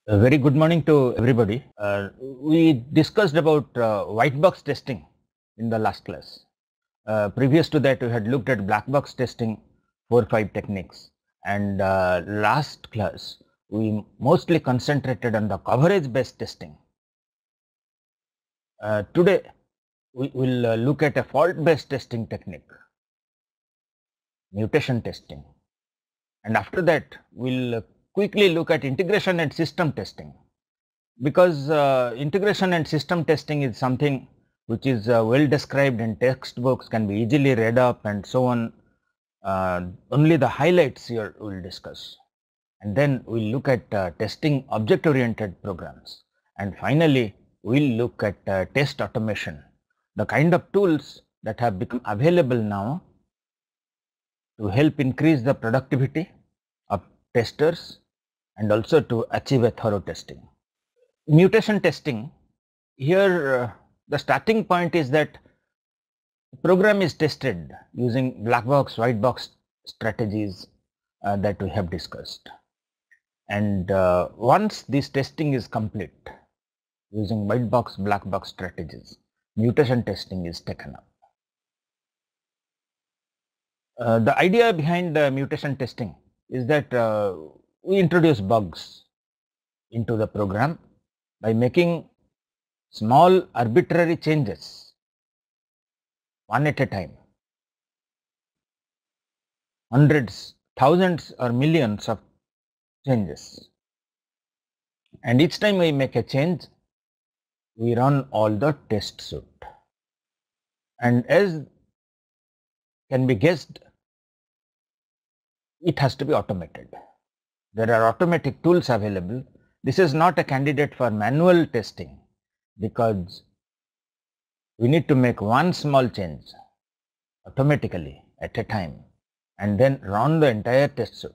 A very good morning to everybody. We discussed about white box testing in the last class. Previous to that, we had looked at black box testing, 4-5 techniques. And last class, we mostly concentrated on the coverage based testing. Today, we will look at a fault based testing technique, mutation testing. And after that, we'll quickly look at integration and system testing. Because integration and system testing is something which is well described in textbooks, can be easily read up and so on. Only the highlights here we will discuss, and then we will look at testing object oriented programs, and finally we will look at test automation, the kind of tools that have become available now to help increase the productivity of testers and also to achieve a thorough testing. Mutation testing, here the starting point is that the program is tested using black box, white box strategies that we have discussed. And once this testing is complete using white box, black box strategies, mutation testing is taken up. The idea behind mutation testing is that we introduce bugs into the program by making small arbitrary changes one at a time, hundreds, thousands or millions of changes, and each time we make a change, we run all the test suite, and as can be guessed, it has to be automated. There are automatic tools available. This is not a candidate for manual testing because we need to make one small change automatically at a time and then run the entire test suite.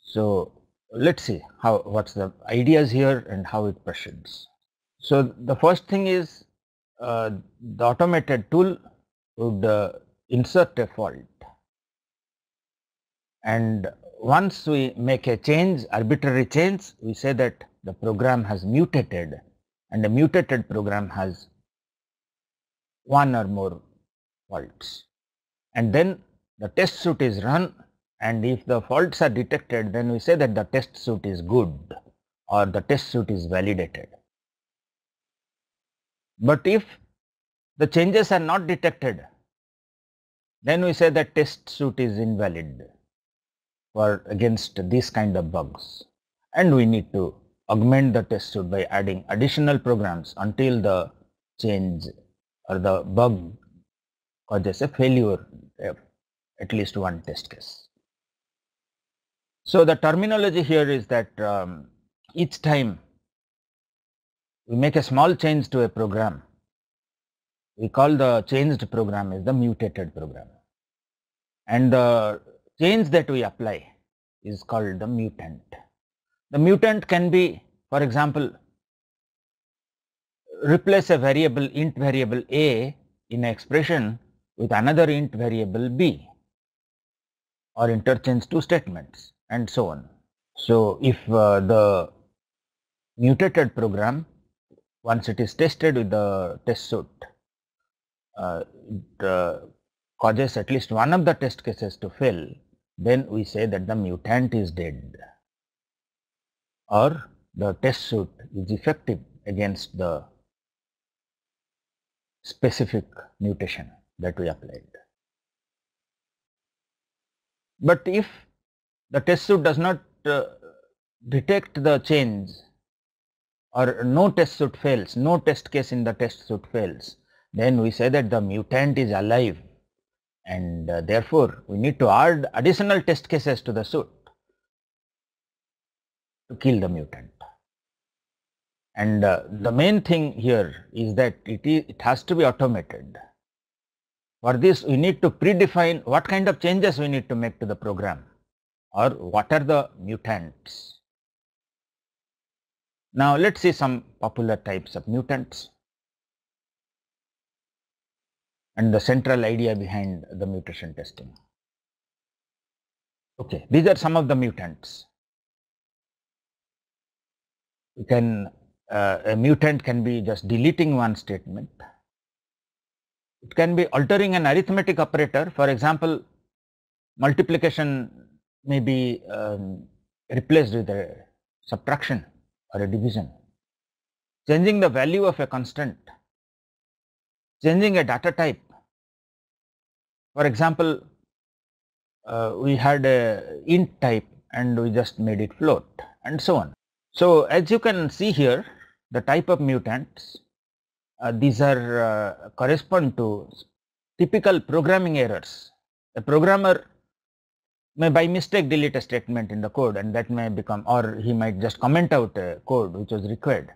So let's see what's the ideas here and how it proceeds. So the first thing is the automated tool would insert a fault, and once we make a change, arbitrary change, we say that the program has mutated, and the mutated program has one or more faults, and then the test suite is run, and if the faults are detected, then we say that the test suite is good or the test suite is validated. But if the changes are not detected, then we say that test suite is invalid for against this kind of bugs, and we need to augment the test suite by adding additional programs until the change or the bug causes a failure of at least one test case. So the terminology here is that each time we make a small change to a program, we call the changed program as the mutated program, and the change that we apply is called the mutant. The mutant can be, for example, replace a variable int variable a in an expression with another int variable b, or interchange two statements and so on. So if the mutated program, once it is tested with the test suite, it causes at least one of the test cases to fail, then we say that the mutant is dead, or the test suite is effective against the specific mutation that we applied. But if the test suite does not detect the change, or no test suite fails, no test case in the test suite fails, then we say that the mutant is alive, and therefore we need to add additional test cases to the suite to kill the mutant. And the main thing here is that it has to be automated. For this, we need to predefine what kind of changes we need to make to the program, or what are the mutants. Now let's see some popular types of mutants and the central idea behind the mutation testing. Okay, these are some of the mutants. You can a mutant can be just deleting one statement. It can be altering an arithmetic operator. For example, multiplication may be replaced with a subtraction or a division. Changing the value of a constant, changing a data type. For example, we had a int type and we just made it float, and so on. So as you can see here, the type of mutants, these are correspond to typical programming errors. A programmer may by mistake delete a statement in the code, and that may become, or he might just comment out a code which was required,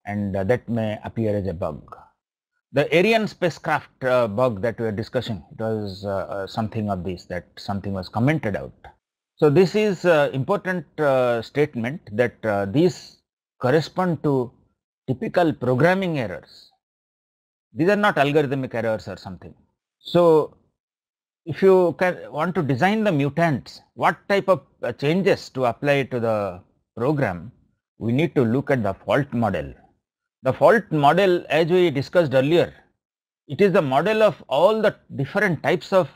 and that may appear as a bug. The Ariane spacecraft bug that we are discussing, it was something of this, that something was commented out. So this is important statement that these correspond to typical programming errors. These are not algorithmic errors or something. So if you want to design the mutants, what type of changes to apply to the program, we need to look at the fault model. The fault model, as we discussed earlier, it is the model of all the different types of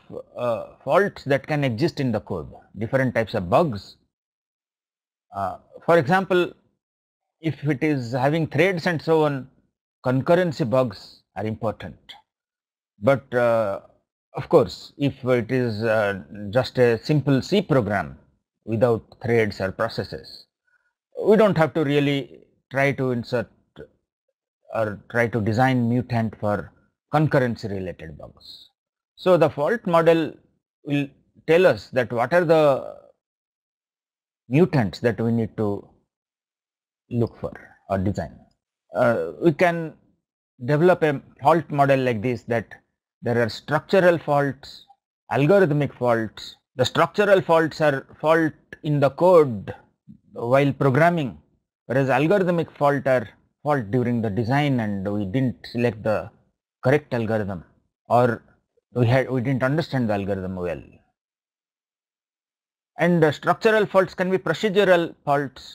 faults that can exist in the code, different types of bugs. For example, if it is having threads and so on, concurrency bugs are important. But of course, if it is just a simple C program without threads or processes, we don't have to really try to insert or try to design mutant for concurrency related bugs. So the fault model will tell us that what are the mutants that we need to look for or design. We can develop a fault model like this, that there are structural faults, algorithmic faults. The structural faults are fault in the code while programming, whereas algorithmic fault are fault during the design and we didn't select the correct algorithm, or we didn't understand the algorithm well. And structural faults can be procedural faults,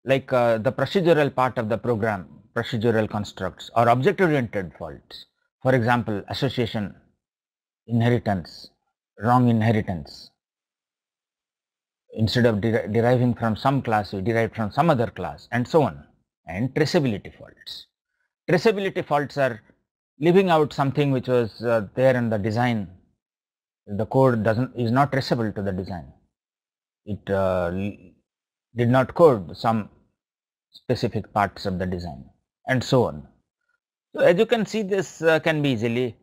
like the procedural part of the program, procedural constructs, or object oriented faults. For example, association, inheritance, wrong inheritance. Instead of deriving from some class, we derive from some other class, and so on. And traceability faults. Traceability faults are leaving out something which was there in the design. The code is not traceable to the design. It did not code some specific parts of the design, and so on. So as you can see, this can be easily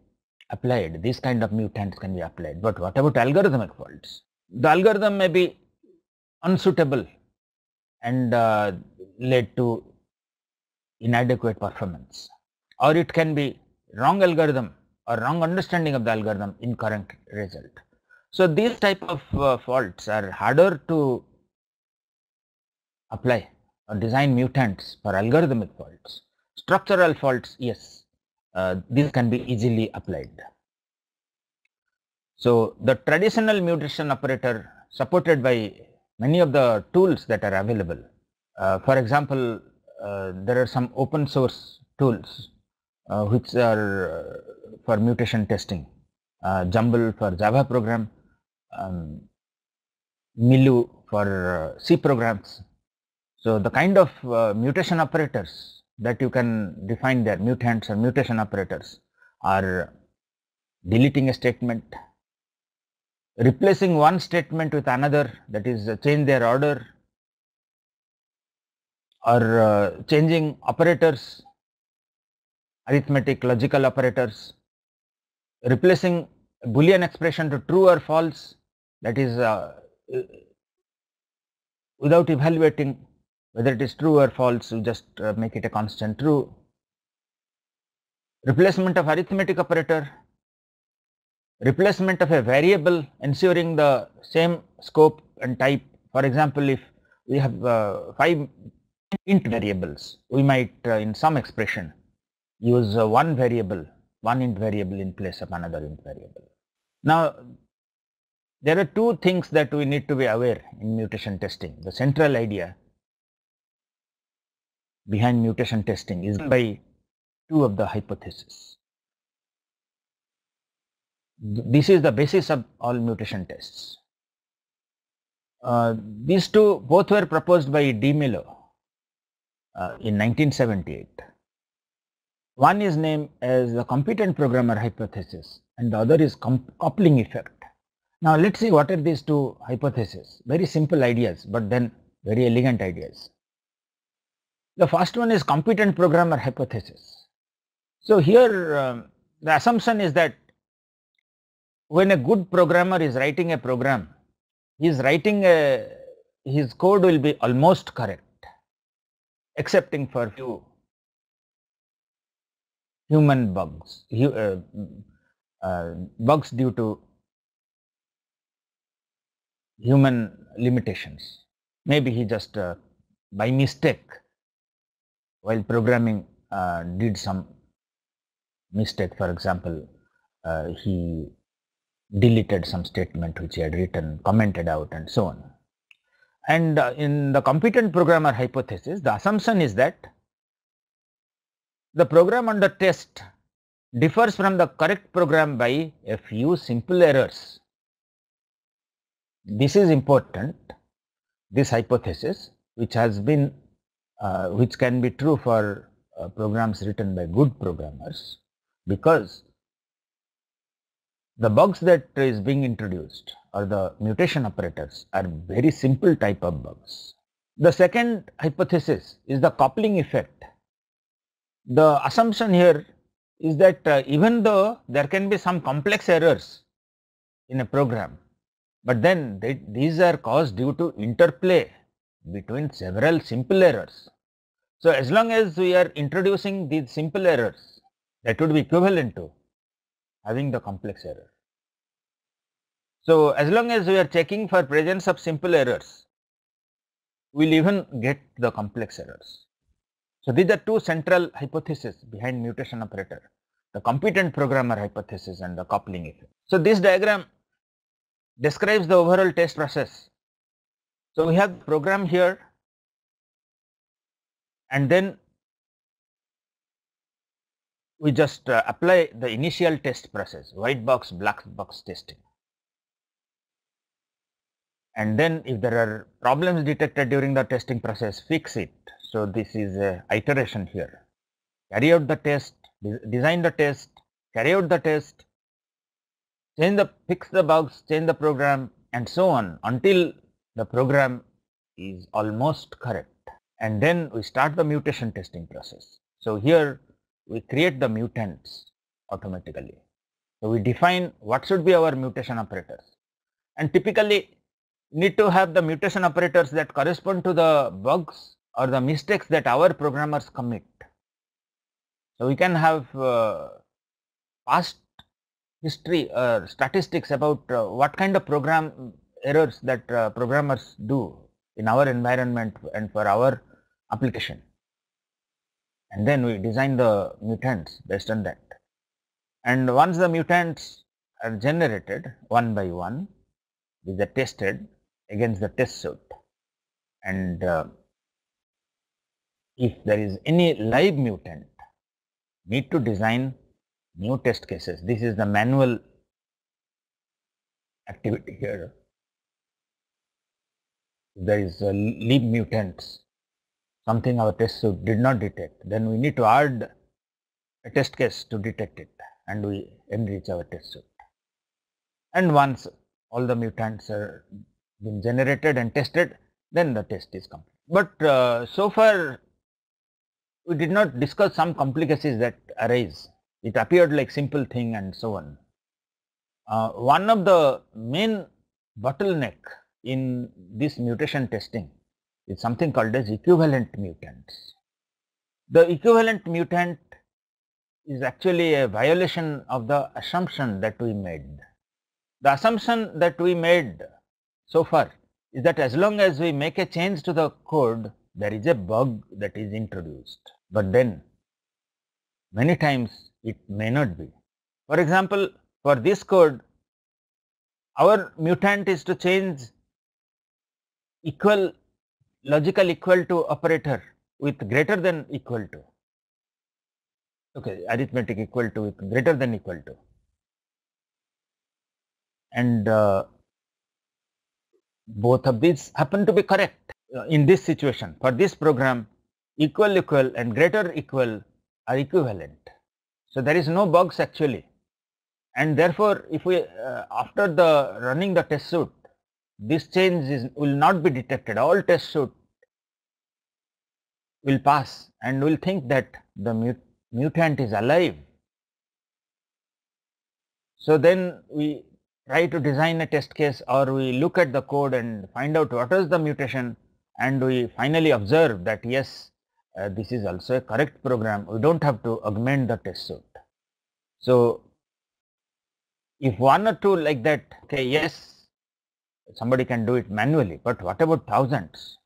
applied. These kind of mutants can be applied. But what about algorithmic faults? The algorithm may be unsuitable and led to inadequate performance, or it can be wrong algorithm or wrong understanding of the algorithm, incorrect result. So these type of faults are harder to apply or design mutants for algorithmic faults. Structural faults, yes, these can be easily applied. So the traditional mutation operator supported by many of the tools that are available. For example, there are some open source tools which are for mutation testing. Jumble for Java program, Milu for C programs. So the kind of mutation operators that you can define there, mutants or mutation operators, are deleting a statement, replacing one statement with another, that is change their order, or changing operators, arithmetic, logical operators, replacing a Boolean expression to true or false, that is without evaluating whether it is true or false, you just make it a constant true. Replacement of arithmetic operator, replacement of a variable ensuring the same scope and type. For example, if we have 5 int variables, we might in some expression use one int variable in place of another int variable. Now there are two things that we need to be aware in mutation testing. The central idea behind mutation testing is by two of the hypotheses. This is the basis of all mutation tests. These two both were proposed by De Mello in 1978. One is named as the competent programmer hypothesis and the other is coupling effect. Now let's see what are these two hypotheses. Very simple ideas, but then very elegant ideas. The first one is competent programmer hypothesis. So here the assumption is that when a good programmer is writing a program, his code will be almost correct, excepting for few human bugs, bugs due to human limitations. Maybe he just by mistake while programming did some mistake. For example, he deleted some statement which he had written, commented out and so on. And in the competent programmer hypothesis, the assumption is that the program under test differs from the correct program by a few simple errors. This is important, this hypothesis, which has been which can be true for programs written by good programmers, because the bugs that is being introduced or the mutation operators are very simple type of bugs. The second hypothesis is the coupling effect. The assumption here is that even though there can be some complex errors in a program, but then these are caused due to interplay between several simple errors. So as long as we are introducing these simple errors, that would be equivalent to having the complex error. So as long as we are checking for presence of simple errors, we will even get the complex errors. So these are two central hypotheses behind mutation operator, the competent programmer hypothesis and the coupling effect. So this diagram describes the overall test process. So we have program here, and then we just apply the initial test process, white box, black box testing. And then if there are problems detected during the testing process, fix it. So this is a iteration here. Carry out the test, design the test, carry out the test, fix the bugs, change the program, and so on until the program is almost correct. And then we start the mutation testing process. So here we create the mutants automatically. So we define what should be our mutation operators, and typically need to have the mutation operators that correspond to the bugs or the mistakes that our programmers commit. So we can have past history or statistics about what kind of program errors that programmers do in our environment and for our application, and then we design the mutants based on that. And once the mutants are generated one by one, these are tested against the test suite, and if there is any live mutant, need to design new test cases. This is the manual activity here. If there is a live mutants, something our test suite did not detect, then we need to add a test case to detect it, and we enrich our test suite. And once all the mutants are been generated and tested, then the test is complete. But so far we did not discuss some complications that arise. It appeared like simple thing and so on. One of the main bottleneck in this mutation testing is something called as equivalent mutants. The equivalent mutant is actually a violation of the assumption that we made. The assumption that we made so far is that as long as we make a change to the code, there is a bug that is introduced. But then many times it may not be. For example, for this code, our mutant is to change logical equal to operator with greater than equal to. Okay, arithmetic equal to with greater than equal to. And both of these happen to be correct in this situation. For this program, equal and greater equal are equivalent. So there is no bugs actually, and therefore if we after the running the test suite, this change will not be detected. All test suite will pass and will think that the mutant is alive. So then we try to design a test case, or we look at the code and find out what is the mutation, and we finally observe that yes, this is also a correct program. We don't have to augment the test suite. So if one or two like that, okay, yes, somebody can do it manually, but what about thousands?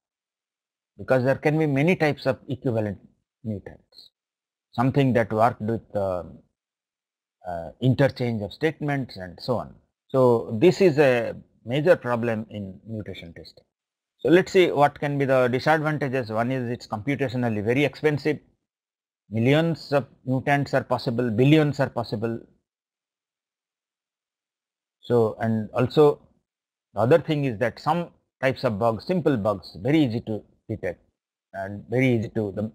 Because there can be many types of equivalent mutants, something that worked with interchange of statements and so on. So this is a major problem in mutation testing. So let's see what can be the disadvantages. One is it's computationally very expensive. Millions of mutants are possible, billions are possible. So, and also the other thing is that some types of bugs, simple bugs, very easy to detect and very easy to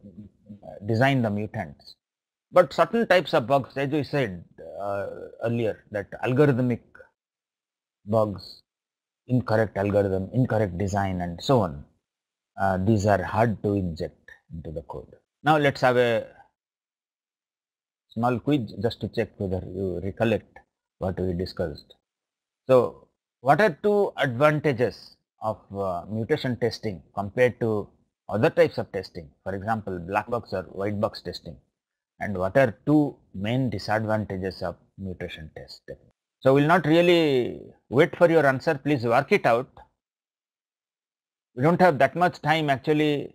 design the mutants. But certain types of bugs, as we said earlier, that algorithmic bugs, incorrect algorithm, incorrect design and so on, these are hard to inject into the code. Now let's have a small quiz just to check whether you recollect what we discussed. So what are two advantages of mutation testing compared to other types of testing, for example black box or white box testing, and what are two main disadvantages of mutation testing? So we will not really wait for your answer, please work it out. We don't have that much time actually.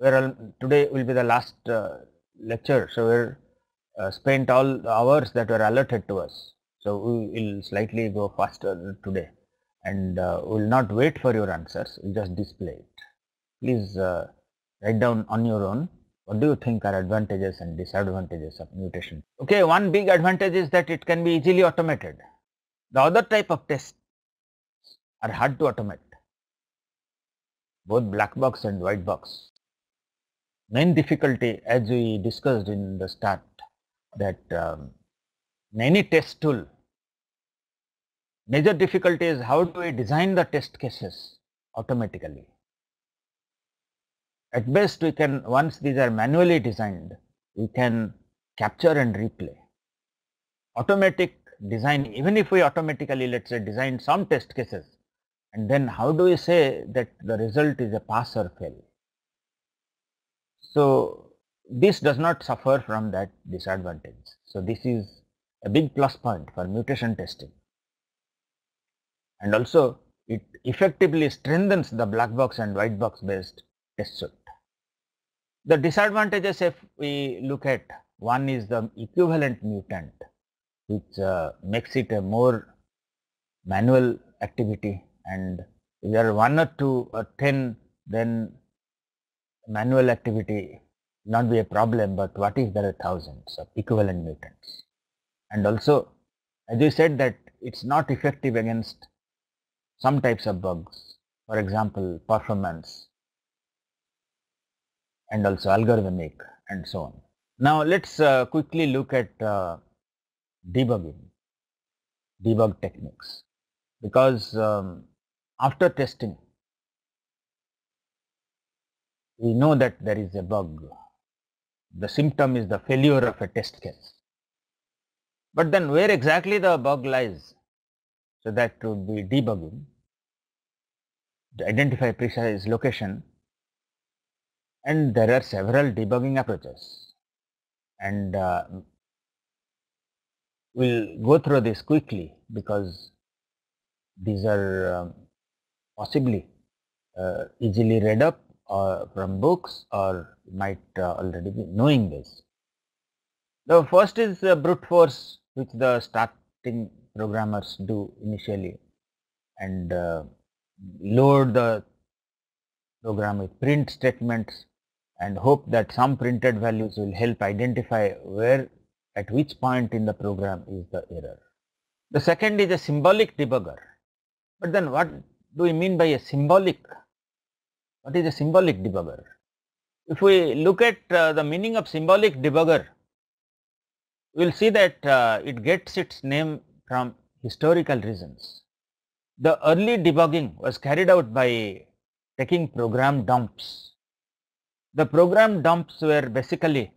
Today will be the last lecture, so we'll spent all the hours that were allotted to us. So we will slightly go faster today, and we will not wait for your answers, we'll just display it. Please write down on your own, what do you think are advantages and disadvantages of mutation? Okay, one big advantage is that it can be easily automated. The other type of tests are hard to automate, both black box and white box. Main difficulty, as we discussed in the start, that any test tool, major difficulty is how do we design the test cases automatically. At best we can, once these are manually designed, we can capture and replay. Automatic design, even if we automatically, let's say, design some test cases, and then how do we say that the result is a pass or fail? So this does not suffer from that disadvantage. So this is a big plus point for mutation testing, and also it effectively strengthens the black box and white box based test suite. The disadvantages, if we look at, one is the equivalent mutant, which makes it a more manual activity, and if there are 1 or 2 or 10, then manual activity not be a problem, but what if there are thousands of equivalent mutants? And also, as we said, that it's not effective against some types of bugs, for example performance and also algorithmic and so on. Now let's quickly look at debug techniques, because after testing we know that there is a bug. The symptom is the failure of a test case, but then where exactly the bug lies? So that would be debugging, to identify precise location, and there are several debugging approaches, and we'll go through this quickly because these are possibly easily read up from books, or might already be knowing this. The first is brute force, which the starting programmers do initially, and load the program with print statements and hope that some printed values will help identify where at which point in the program is the error. The second is a symbolic debugger. But then what do we mean by a symbolic? What is a symbolic debugger? If we look at the meaning of symbolic debugger, we will see that it gets its name from historical reasons. The early debugging was carried out by taking program dumps. The program dumps were basically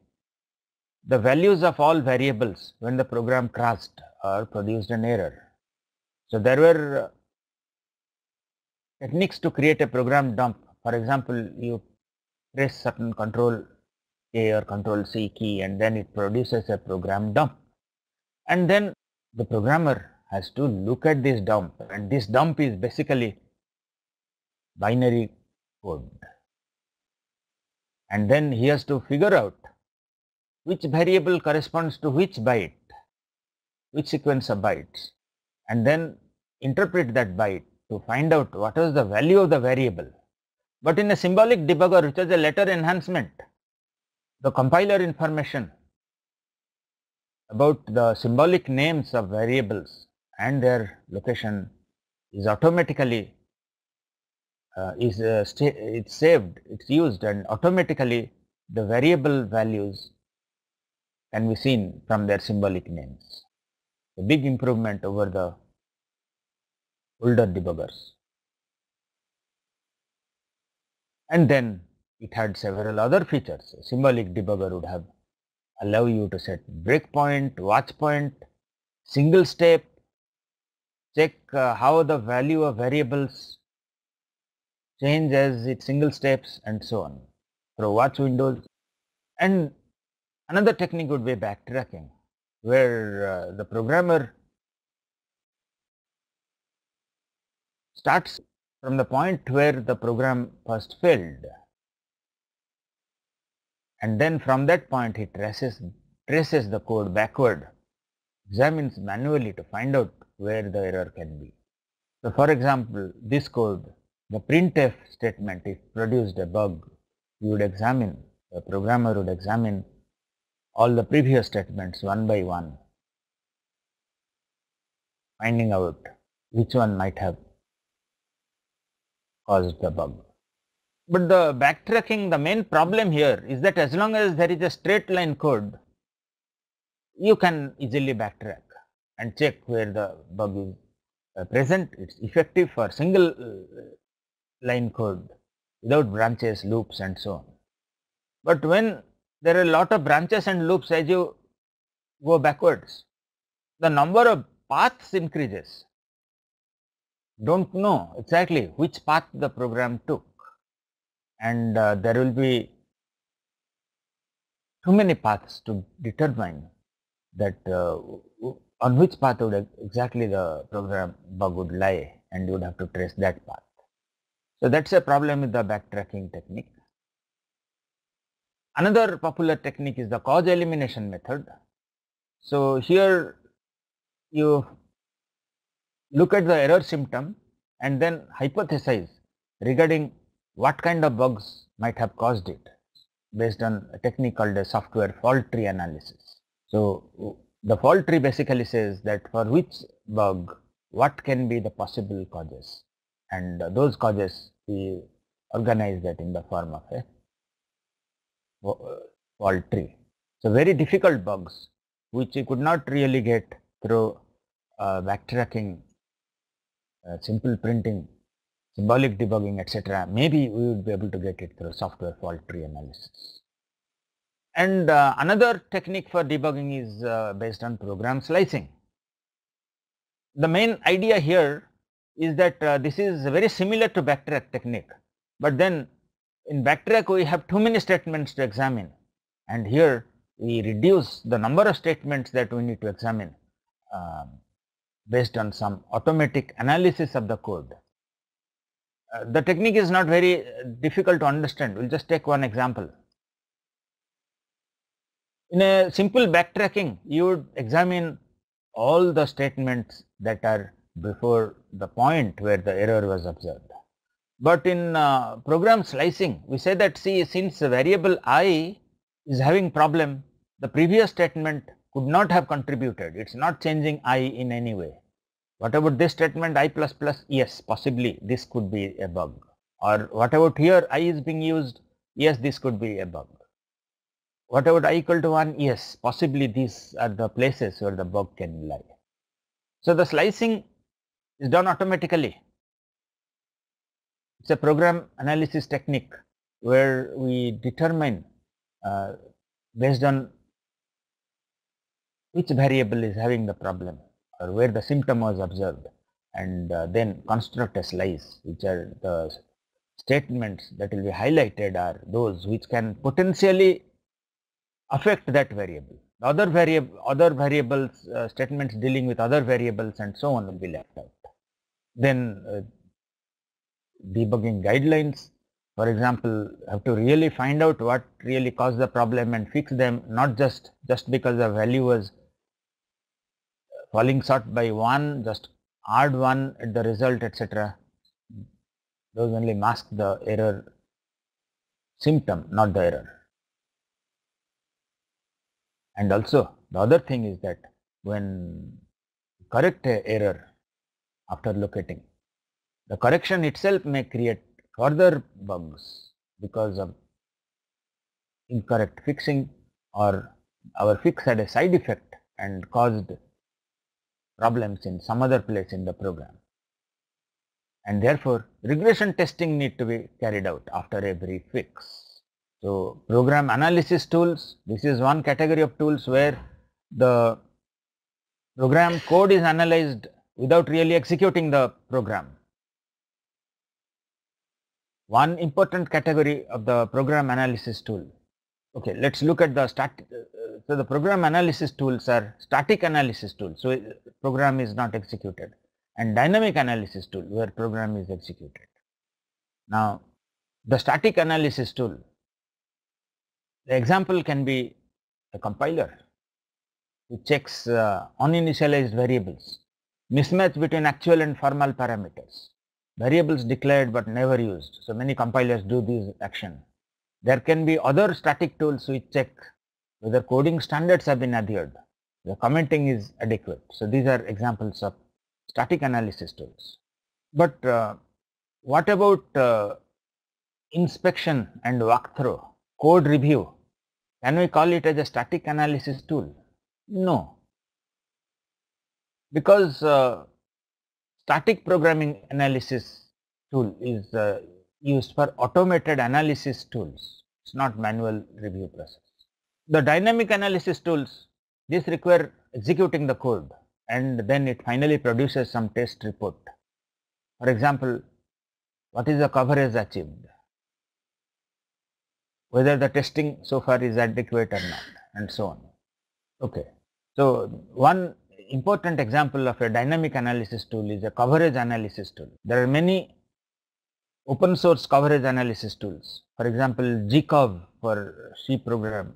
the values of all variables when the program crashed or produced an error. So there were techniques to create a program dump. For example, you press certain Control A or Control C key and then it produces a program dump. And then the programmer has to look at this dump, and this dump is basically binary code. And then he has to figure out which variable corresponds to which byte, which sequence of bytes, and then interpret that byte to find out what is the value of the variable. But in a symbolic debugger, which is a later enhancement, the compiler information about the symbolic names of variables and their location is automatically it's saved, it's used, and automatically the variable values can be seen from their symbolic names. A big improvement over the older debuggers. And then it had several other features. A symbolic debugger would have allow you to set breakpoint, watch point, single step, check how the value of variables change as it single steps, and so on, through watch windows. And another technique would be backtracking, where the programmer starts from the point where the program first failed, and then from that point he traces the code backward, examines manually to find out where the error can be. So for example, this code, the printf statement, if produced a bug, the programmer would examine all the previous statements one by one, finding out which one might have caused the bug. But the backtracking, the main problem here is that as long as there is a straight line code, you can easily backtrack and check where the bug is present. It's effective for single line code without branches, loops, and so on. But when there are a lot of branches and loops as you go backwards, the number of paths increases. Don't know exactly which path the program took, and there will be too many paths to determine that on which path would exactly the program bug would lie, and you would have to trace that path. So that's a problem with the backtracking technique. Another popular technique is the cause elimination method. So here you look at the error symptom and then hypothesize regarding what kind of bugs might have caused it based on a technique called a software fault tree analysis. So the fault tree basically says that for which bug what can be the possible causes, and those causes we organize that in the form of a fault tree. So very difficult bugs which you could not really get through backtracking, simple printing, symbolic debugging, etc. Maybe we would be able to get it through software fault tree analysis. And another technique for debugging is based on program slicing. The main idea here is that this is very similar to backtrack technique, but then in backtrack we have too many statements to examine, and here we reduce the number of statements that we need to examine based on some automatic analysis of the code. The technique is not very difficult to understand. We'll just take one example. In a simple backtracking, you would examine all the statements that are before the point where the error was observed. But in program slicing, we say that, see, since the variable I is having problem, the previous statement could not have contributed. It's not changing I in any way. What about this statement I plus plus? Yes, possibly this could be a bug. Or what about here I is being used? Yes, this could be a bug. What about I equal to 1? Yes, possibly these are the places where the bug can lie. So the slicing is done automatically. It's a program analysis technique where we determine based on which variable is having the problem or where the symptom was observed, and then construct a slice, which are the statements that will be highlighted are those which can potentially affect that variable. The other variables, statements dealing with other variables and so on will be left out. Then debugging guidelines, for example, have to really find out what really caused the problem and fix them, not just because the value was falling short by 1, just add 1 at the result, etc. Those only mask the error symptom, not the error. And also the other thing is that when correct a error after locating, the correction itself may create further bugs because of incorrect fixing, or our fix had a side effect and caused problems in some other place in the program. And therefore, regression testing need to be carried out after every fix. So, program analysis tools, this is one category of tools where the program code is analyzed without really executing the program. One important category of the program analysis tool. Okay, let's look at the so the program analysis tools are static analysis tools, so program is not executed, and dynamic analysis tool where program is executed. Now, the static analysis tool, the example can be a compiler which checks uninitialized variables, mismatch between actual and formal parameters, variables declared but never used. So many compilers do this action. There can be other static tools which check whether coding standards have been adhered, the commenting is adequate. So these are examples of static analysis tools. But what about inspection and walkthrough, code review? Can we call it as a static analysis tool? No, because static programming analysis tool is used for automated analysis tools. It's not manual review process. The dynamic analysis tools, these require executing the code and then it finally produces some test report. For example, what is the coverage achieved, whether the testing so far is adequate or not, and so on. Okay. So one important example of a dynamic analysis tool is a coverage analysis tool. There are many open source coverage analysis tools. For example, GCOV for C program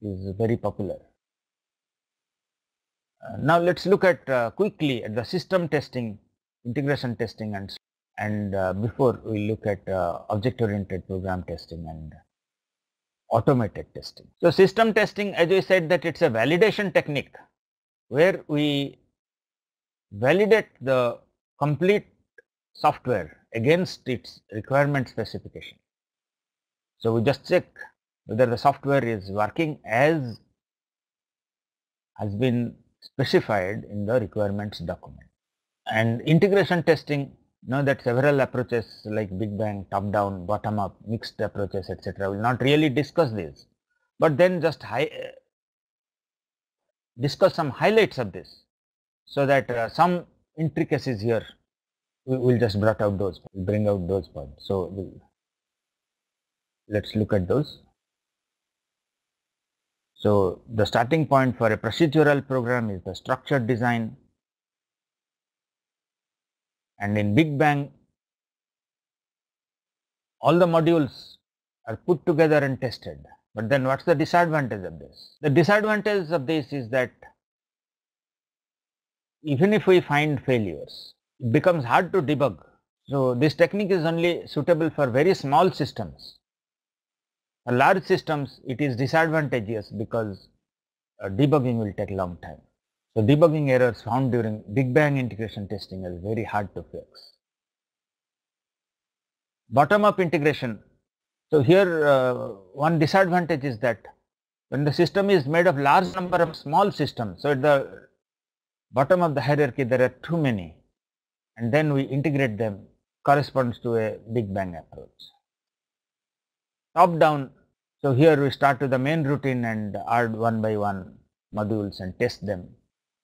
is very popular. Now let's look at quickly at the system testing, integration testing, and before we look at object-oriented program testing and automated testing. So system testing, as we said, that it's a validation technique where we validate the complete software against its requirement specification. So we just check whether the software is working as has been specified in the requirements document. And integration testing, know that several approaches like Big Bang, top down, bottom up, mixed approaches, etc. will not really discuss this, but then just discuss some highlights of this, so that some intricacies here we will just bring out those points. So let's look at those. So the starting point for a procedural program is the structured design, and in Big Bang all the modules are put together and tested. But then what's the disadvantage of this? The disadvantage of this is that even if we find failures, it becomes hard to debug. So this technique is only suitable for very small systems. For large systems, it is disadvantageous because debugging will take a long time. So debugging errors found during Big Bang integration testing is very hard to fix. Bottom-up integration. So here one disadvantage is that when the system is made of large number of small systems, so at the bottom of the hierarchy there are too many, and then we integrate them, corresponds to a Big Bang approach. Top down, so here we start with the main routine and add one by one modules and test them.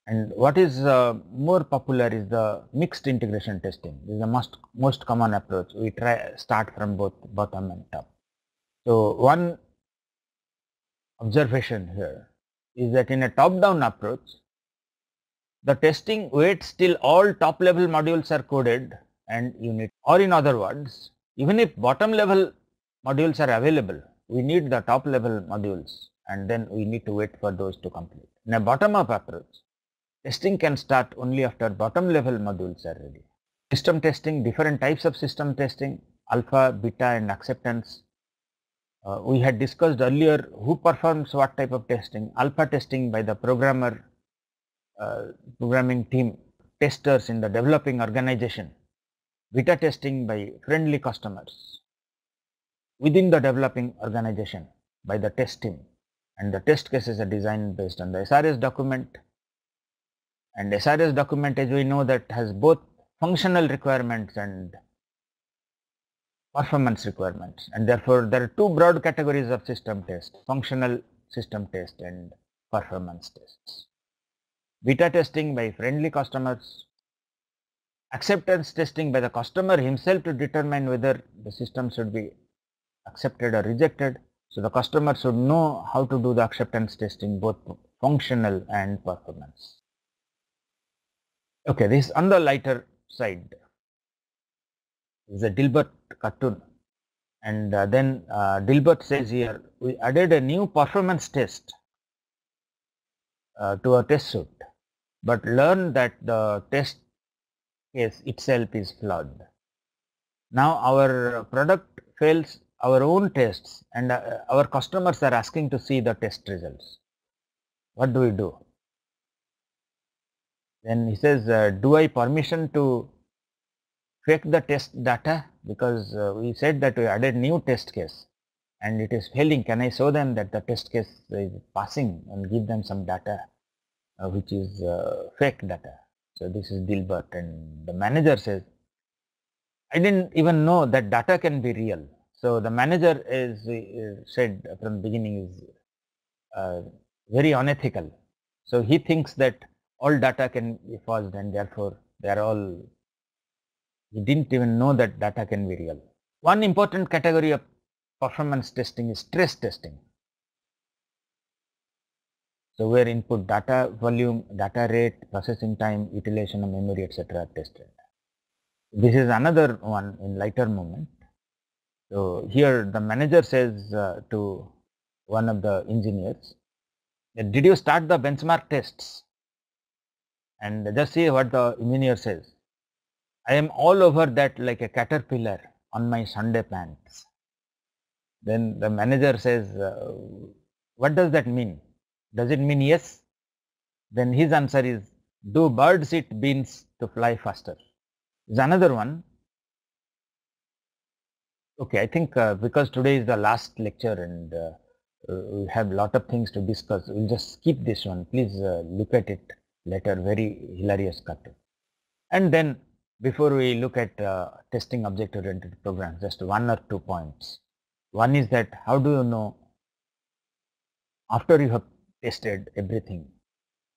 And what is more popular is the mixed integration testing. This is the most common approach. We start from both bottom and top. So one observation here is that in a top-down approach, the testing waits till all top-level modules are coded and unit, or in other words, even if bottom-level modules are available, we need the top-level modules, and then we need to wait for those to complete. In a bottom-up approach, testing can start only after bottom-level modules are ready. System testing, different types of system testing, alpha, beta, and acceptance. We had discussed earlier who performs what type of testing. Alpha testing by the programming team, testers in the developing organization. Beta testing by friendly customers within the developing organization by the test team, and the test cases are designed based on the SRS document. And SRS document, as we know, that has both functional requirements and performance requirements, and therefore there are two broad categories of system test: functional system test and performance tests. Beta testing by friendly customers, acceptance testing by the customer himself to determine whether the system should be accepted or rejected. So the customer should know how to do the acceptance testing, both functional and performance. Okay, this on the lighter side is a Dilbert cartoon, and then Dilbert says here we added a new performance test to our test suite, but learned that the test case itself is flawed. Now our product fails our own tests, and our customers are asking to see the test results. What do we do? Then he says, do I permission to fake the test data, because we said that we added new test case and it is failing. Can I show them that the test case is passing and give them some data which is fake data? So this is Dilbert, and the manager says, I didn't even know that data can be real. So the manager is said from the beginning is very unethical. So he thinks that all data can be forged, and therefore they are all, he didn't even know that data can be real. One important category of performance testing is stress testing. So where input data volume, data rate, processing time, utilization of memory, etc. are tested. This is another one in lighter moment. So here the manager says to one of the engineers, did you start the benchmark tests? And just see what the engineer says. I am all over that like a caterpillar on my Sunday pants. Then the manager says, what does that mean? Does it mean yes? Then his answer is, do birds eat beans to fly faster? Is another one. Okay, I think because today is the last lecture and we have a lot of things to discuss, we'll just skip this one. Please look at it later, very hilarious cartoon. And then before we look at testing object-oriented programs, just one or 2 points. One is that how do you know after you have tested everything,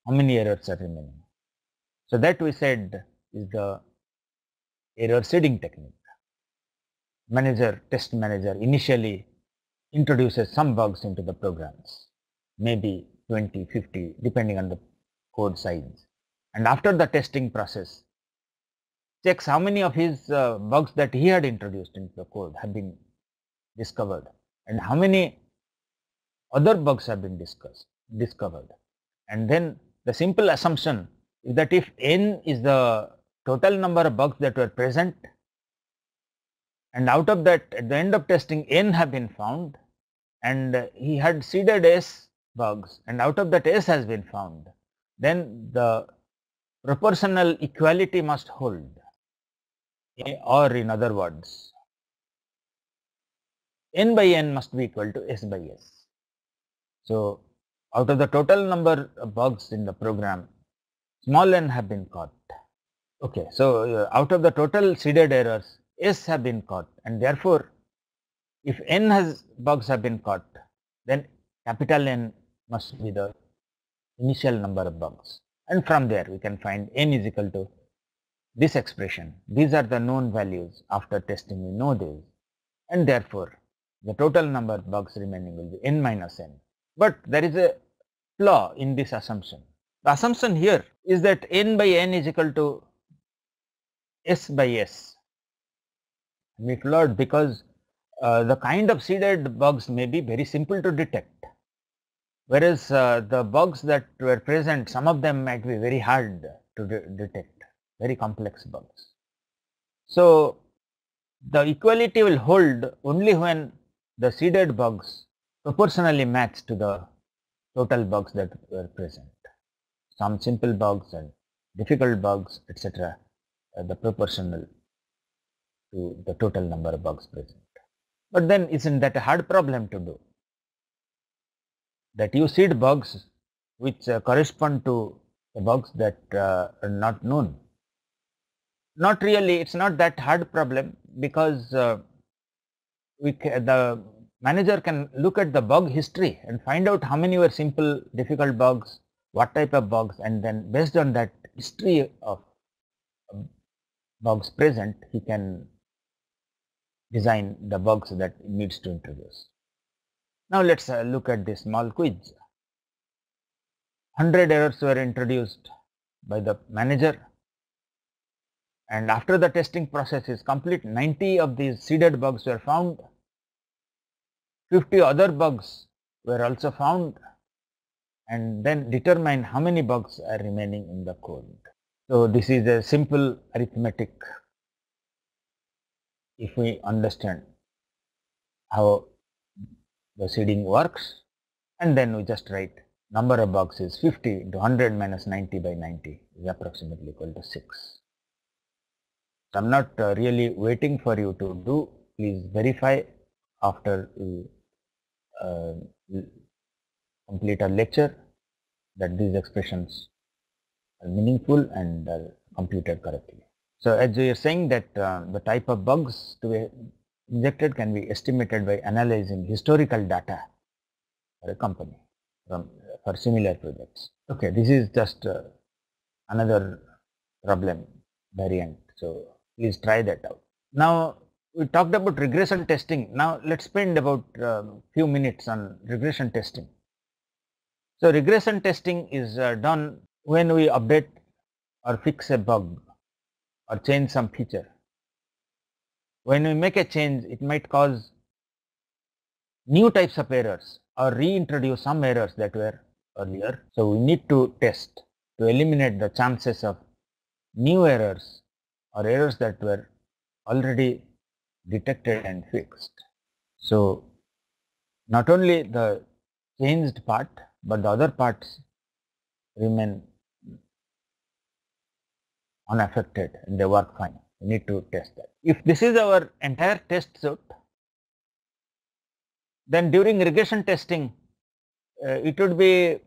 how many errors are remaining? So that we said is the error seeding technique. Test manager initially introduces some bugs into the programs, maybe 20, 50, depending on the code size. And after the testing process, checks how many of his bugs that he had introduced into the code have been discovered and how many other bugs have been discovered. And then the simple assumption is that if n is the total number of bugs that were present and out of that, at the end of testing, n have been found, and he had seeded S bugs, and out of that S has been found, then the proportional equality must hold, or in other words, n by n must be equal to S by S. So, out of the total number of bugs in the program, small n have been caught. Okay, so out of the total seeded errors, S have been caught, and therefore, if n has bugs have been caught, then capital N must be the initial number of bugs, and from there we can find n is equal to this expression. These are the known values. After testing, we know these, and therefore the total number of bugs remaining will be n minus n. But there is a flaw in this assumption. The assumption here is that n by n is equal to S by S. We flawed because the kind of seeded bugs may be very simple to detect, whereas the bugs that were present, some of them might be very hard to detect, very complex bugs. So, the equality will hold only when the seeded bugs proportionally match to the total bugs that were present. Some simple bugs and difficult bugs, etc., the proportional to the total number of bugs present. But then isn't that a hard problem to do? That you seed bugs which correspond to the bugs that are not known. Not really, it's not that hard problem, because the manager can look at the bug history and find out how many were simple, difficult bugs, what type of bugs, and then based on that history of bugs present, he can design the bugs that he needs to introduce. Now let's look at this small quiz. 100 errors were introduced by the manager, and after the testing process is complete, 90 of these seeded bugs were found, 50 other bugs were also found, and then determine how many bugs are remaining in the code. So this is a simple arithmetic if we understand how the seeding works, and then we just write number of bugs is 50 into 100 minus 90 by 90 is approximately equal to 6. So, I am not really waiting for you to do, please verify after we complete our lecture that these expressions are meaningful and are computed correctly. So, as we are saying that the type of bugs to be injected can be estimated by analyzing historical data for a company for similar projects. Okay, this is just another problem variant. So, please try that out. Now, we talked about regression testing. Now, let's spend about few minutes on regression testing. So, regression testing is done when we update or fix a bug or change some feature. When we make a change, it might cause new types of errors or reintroduce some errors that were earlier. So, we need to test to eliminate the chances of new errors or errors that were already detected and fixed. So, not only the changed part, but the other parts remain unaffected and they work fine. We need to test that. If this is our entire test suite, then during regression testing, it would be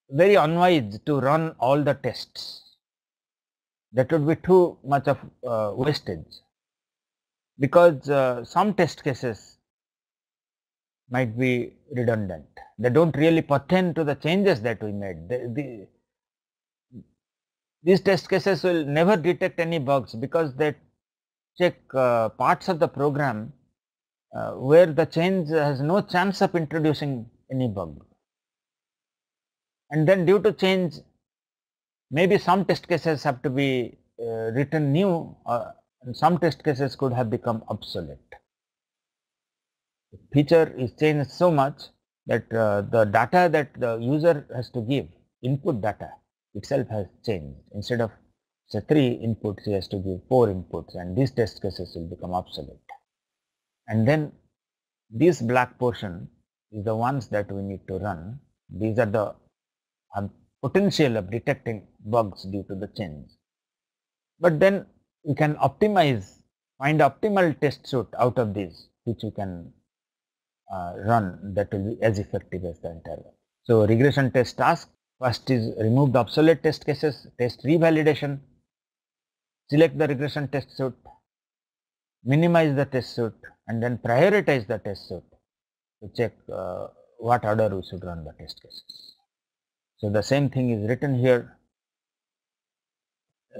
very unwise to run all the tests. That would be too much of wastage, because some test cases might be redundant. They don't really pertain to the changes that we made. These test cases will never detect any bugs because they check parts of the program where the change has no chance of introducing any bug. And then due to change, maybe some test cases have to be written new, and some test cases could have become obsolete. The feature is changed so much that the data that the user has to give, input data itself has changed. Instead of say 3 inputs, he has to give 4 inputs, and these test cases will become obsolete. And then this black portion is the ones that we need to run. These are the potential of detecting bugs due to the change. But then we can optimize, find optimal test suite out of these, which we can run, that will be as effective as the interval. So regression test task, first is remove the obsolete test cases, test revalidation, select the regression test suite, minimize the test suite, and then prioritize the test suite to check what order we should run the test cases. So the same thing is written here.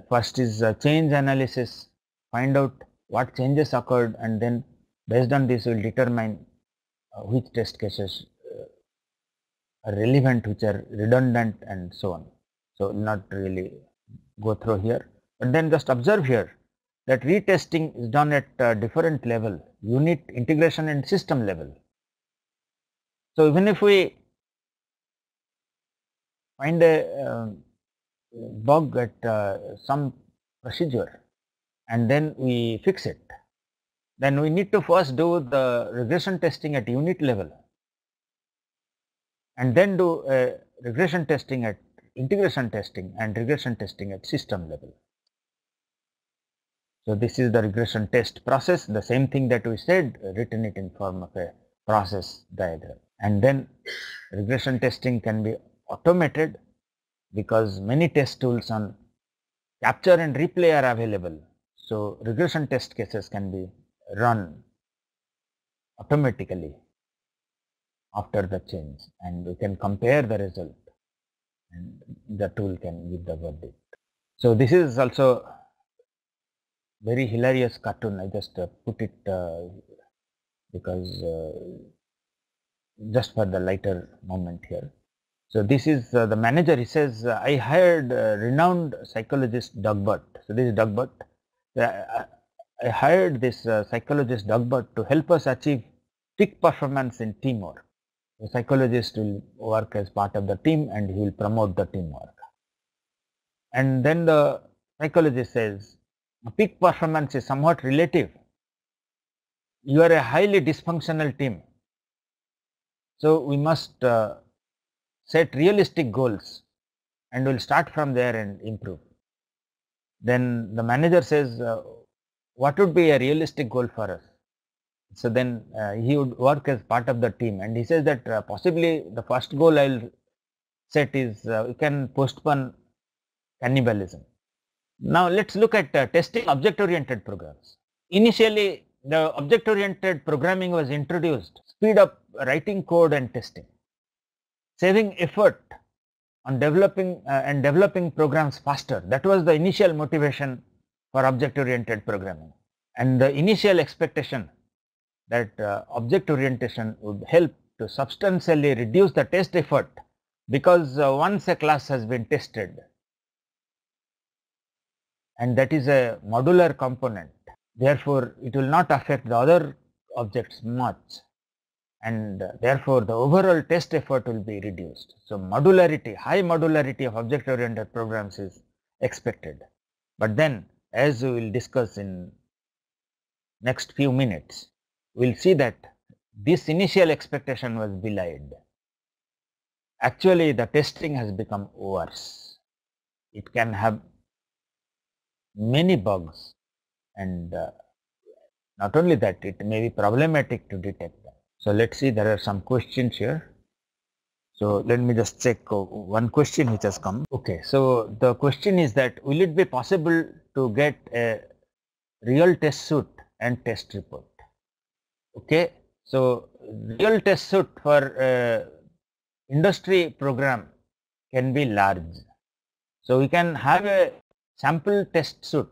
First is change analysis, find out what changes occurred, and then based on this we will determine which test cases are relevant, which are redundant, and so on. So will not really go through here, but then just observe here that retesting is done at different level, unit, integration, and system level. So even if we find a bug at some procedure and then we fix it, then we need to first do the regression testing at unit level and then do regression testing at integration testing and regression testing at system level. So this is the regression test process, the same thing that we said, written it in form of a process diagram. And then regression testing can be automated because many test tools on capture and replay are available. So regression test cases can be run automatically after the change, and we can compare the result and the tool can give the verdict. So this is also very hilarious cartoon. I just put it because just for the lighter moment here. So this is the manager. He says, I hired renowned psychologist Doug Butt. So this is Doug Butt. I hired this psychologist Doug Butt to help us achieve peak performance in teamwork. The psychologist will work as part of the team and he will promote the teamwork. And then the psychologist says, peak performance is somewhat relative. You are a highly dysfunctional team. So we must set realistic goals and we'll start from there and improve. Then the manager says, what would be a realistic goal for us? So then he would work as part of the team, and he says that possibly the first goal I'll set is we can postpone cannibalism. Now let's look at testing object-oriented programs. Initially, the object-oriented programming was introduced to speed up writing code and testing, saving effort on developing programs faster. That was the initial motivation for object-oriented programming, and the initial expectation that object orientation would help to substantially reduce the test effort, because once a class has been tested and that is a modular component, therefore it will not affect the other objects much, and therefore the overall test effort will be reduced. So modularity, high modularity of object oriented programs is expected. But then, as we will discuss in next few minutes, we will see that this initial expectation was belied. Actually, the testing has become worse. It can have many bugs, and not only that, it may be problematic to detect them. So let's see, there are some questions here. So let me just check one question which has come. Okay, so the question is that will it be possible to get a real test suite and test report? Okay, so real test suite for industry program can be large. So we can have a sample test suite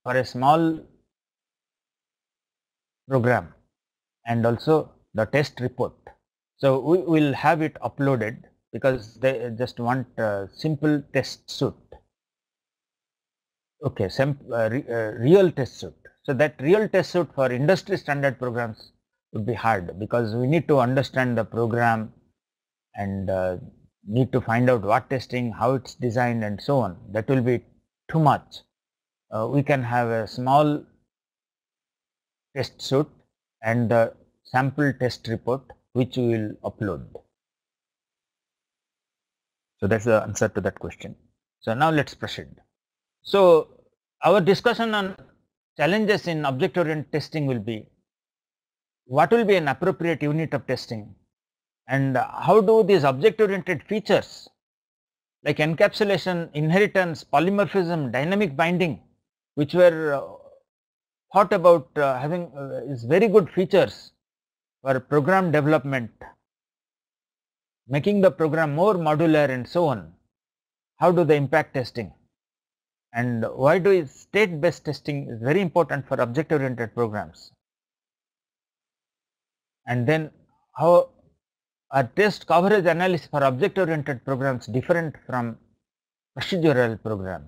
for a small program and also the test report. So we will have it uploaded because they just want a simple test suite. Okay, real test suite. So that real test suite for industry standard programs would be hard because we need to understand the program and need to find out what testing, how it's designed and so on. That will be too much. we can have a small test suite and the sample test report which we will upload. So that's the answer to that question. So now let's proceed. So our discussion on challenges in object-oriented testing will be what will be an appropriate unit of testing and how do these object-oriented features like encapsulation, inheritance, polymorphism, dynamic binding, which were thought about having is very good features for program development, making the program more modular and so on. How do they impact testing? And why do state-based testing is very important for object-oriented programs? And then how are test coverage analysis for object-oriented programs different from procedural program?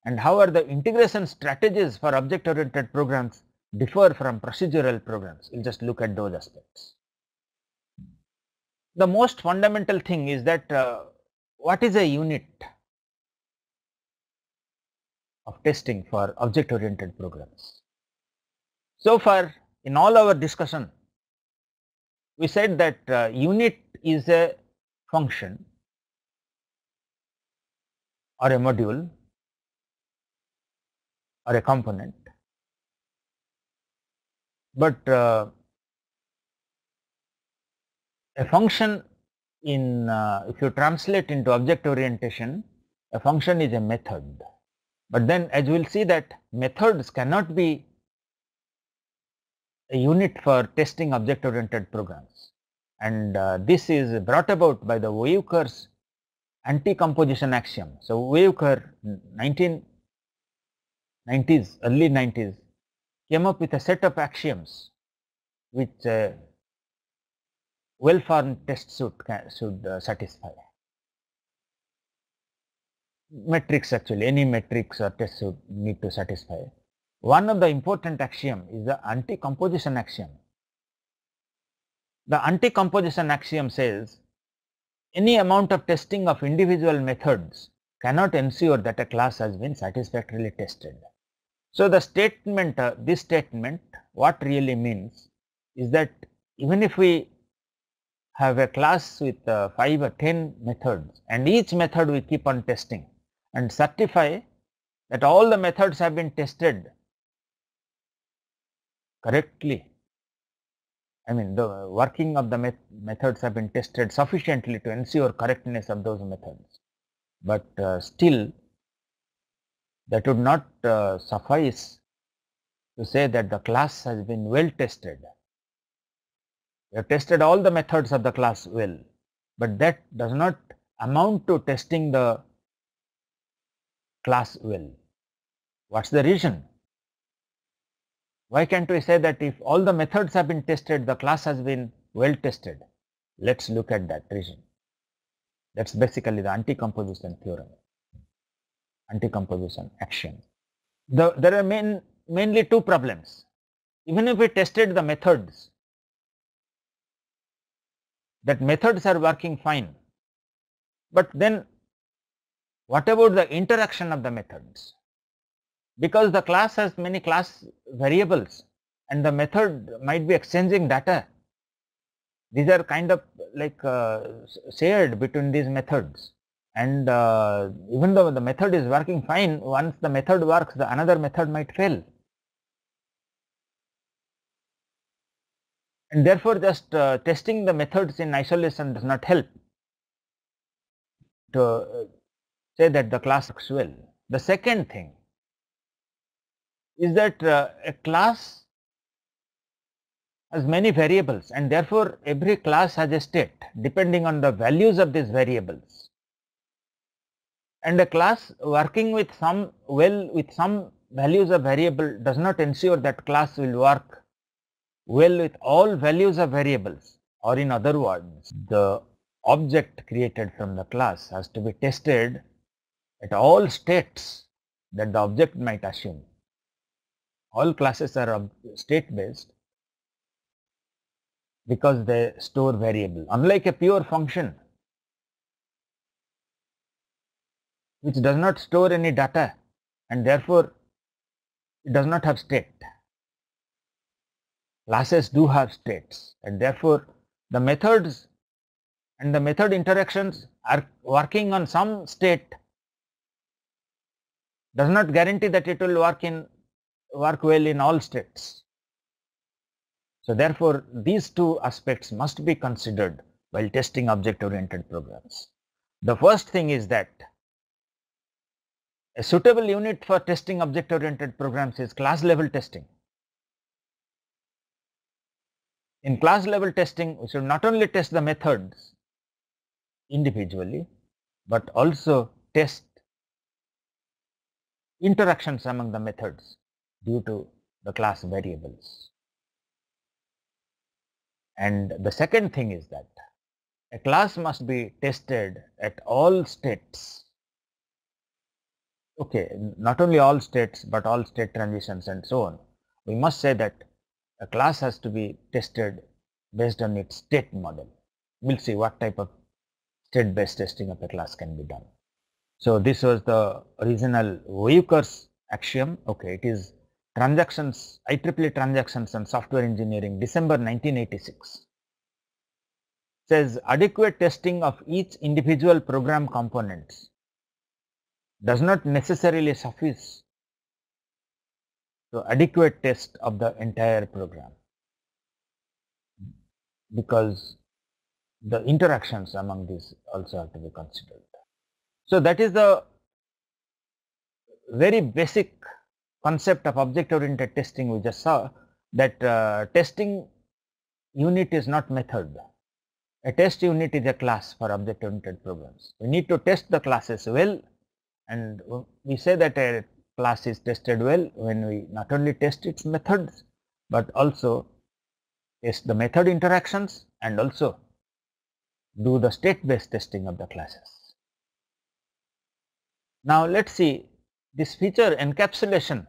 And how are the integration strategies for object-oriented programs differ from procedural programs? We'll just look at those aspects. The most fundamental thing is that what is a unit of testing for object-oriented programs? So far in all our discussion, we said that unit is a function or a module or a component, but a function in if you translate into object orientation, a function is a method. But then as we will see that methods cannot be a unit for testing object oriented programs, and this is brought about by the Weyukar's anti-composition axiom. So Weyukar 1990s, early 90s came up with a set of axioms which well-formed test should satisfy. Metrics, actually any metrics or test should need to satisfy. One of the important axiom is the anti-composition axiom. The anti-composition axiom says any amount of testing of individual methods cannot ensure that a class has been satisfactorily tested. So the statement, this statement, what really means is that even if we have a class with 5 or 10 methods and each method we keep on testing and certify that all the methods have been tested correctly, I mean the working of the methods have been tested sufficiently to ensure correctness of those methods, but still that would not suffice to say that the class has been well tested. We have tested all the methods of the class well, but that does not amount to testing the class well. What's the reason? Why can't we say that if all the methods have been tested, the class has been well tested? Let's look at that reason. That's basically the anti-composition theorem, anti-composition axiom. There are mainly two problems. Even if we tested the methods, that methods are working fine, but then what about the interaction of the methods? Because the class has many class variables and the method might be exchanging data. These are kind of like shared between these methods, and even though the method is working fine, once the method works, the another method might fail. And therefore just testing the methods in isolation does not help to say that the class works well. The second thing is that a class has many variables and therefore every class has a state depending on the values of these variables, and a class working with some values of variable does not ensure that class will work well with all values of variables, or in other words, the object created from the class has to be tested at all states that the object might assume. All classes are state based because they store variable, unlike a pure function which does not store any data and therefore it does not have state. Classes do have states, and therefore the methods and the method interactions are working on some state does not guarantee that it will work well in all states. So therefore, these two aspects must be considered while testing object-oriented programs. The first thing is that a suitable unit for testing object-oriented programs is class-level testing. In class-level testing, we should not only test the methods individually, but also test interactions among the methods due to the class variables. And the second thing is that a class must be tested at all states. Okay, not only all states, but all state transitions and so on. We must say that a class has to be tested based on its state model. We'll see what type of state-based testing of a class can be done. So this was the original Weyukar's axiom. Okay, it is transactions, IEEE transactions on software engineering, December 1986. Says adequate testing of each individual program components does not necessarily suffice to adequate test of the entire program, because the interactions among these also have to be considered. So that is the very basic concept of object-oriented testing. We just saw that testing unit is not method. A test unit is a class for object-oriented programs. We need to test the classes well, and we say that a class is tested well when we not only test its methods, but also test the method interactions and also do the state-based testing of the classes. Now let us see this feature encapsulation,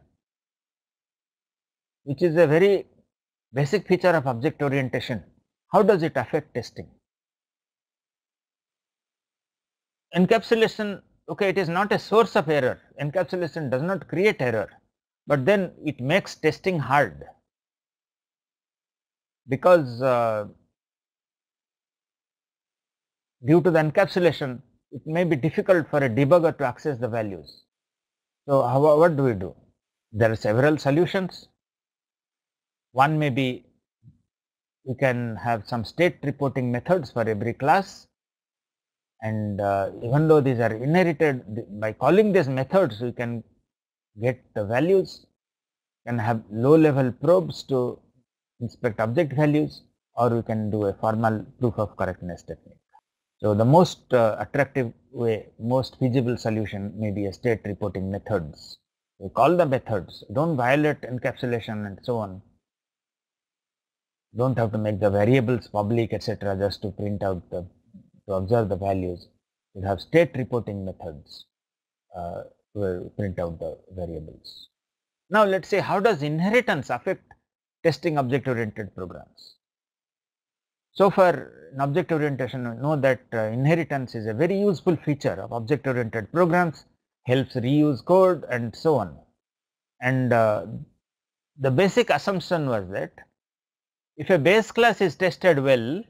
which is a very basic feature of object orientation. How does it affect testing? Encapsulation, okay, it is not a source of error. Encapsulation does not create error, but then it makes testing hard, because due to the encapsulation, it may be difficult for a debugger to access the values. So what do we do? There are several solutions. One may be we can have some state reporting methods for every class, and even though these are inherited, by calling these methods we can get the values, can have low level probes to inspect object values, or we can do a formal proof of correctness technique. So the most attractive way, most feasible solution may be a state reporting methods. We call the methods, don't violate encapsulation and so on. Don't have to make the variables public, etc., just to print out to observe the values. You have state reporting methods to print out the variables. Now let us say, how does inheritance affect testing object oriented programs? So far in object orientation, we know that inheritance is a very useful feature of object oriented programs, helps reuse code and so on. And the basic assumption was that if a base class is tested well,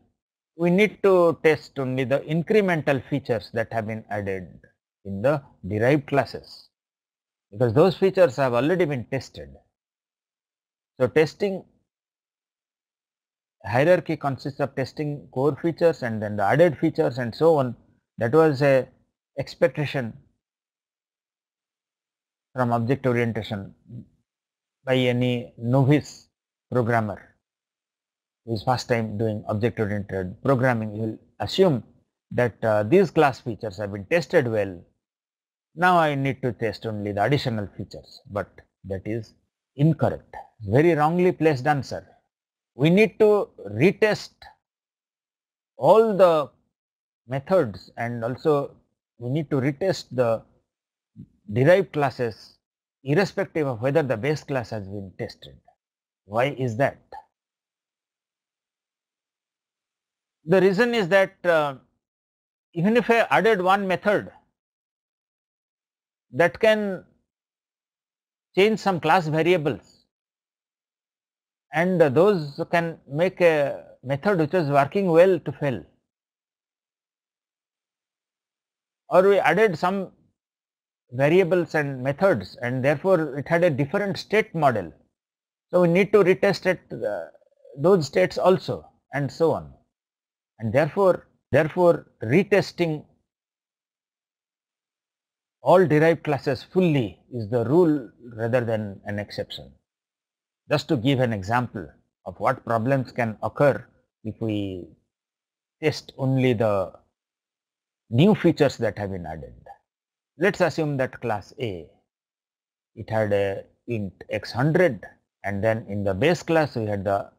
we need to test only the incremental features that have been added in the derived classes, because those features have already been tested. So testing hierarchy consists of testing core features and then the added features and so on. That was a expectation from object orientation by any novice programmer who is first time doing object oriented programming. He will assume that these class features have been tested well. Now I need to test only the additional features, but that is incorrect. Very wrongly placed answer. We need to retest all the methods, and also we need to retest the derived classes irrespective of whether the base class has been tested. Why is that? The reason is that even if I added one method, that can change some class variables, and those can make a method which was working well to fail. Or we added some variables and methods, and therefore it had a different state model. So we need to retest it, those states also, and so on. And therefore retesting all derived classes fully is the rule rather than an exception. Just to give an example of what problems can occur if we test only the new features that have been added. Let's assume that class A, it had a int x100, and then in the base class we had the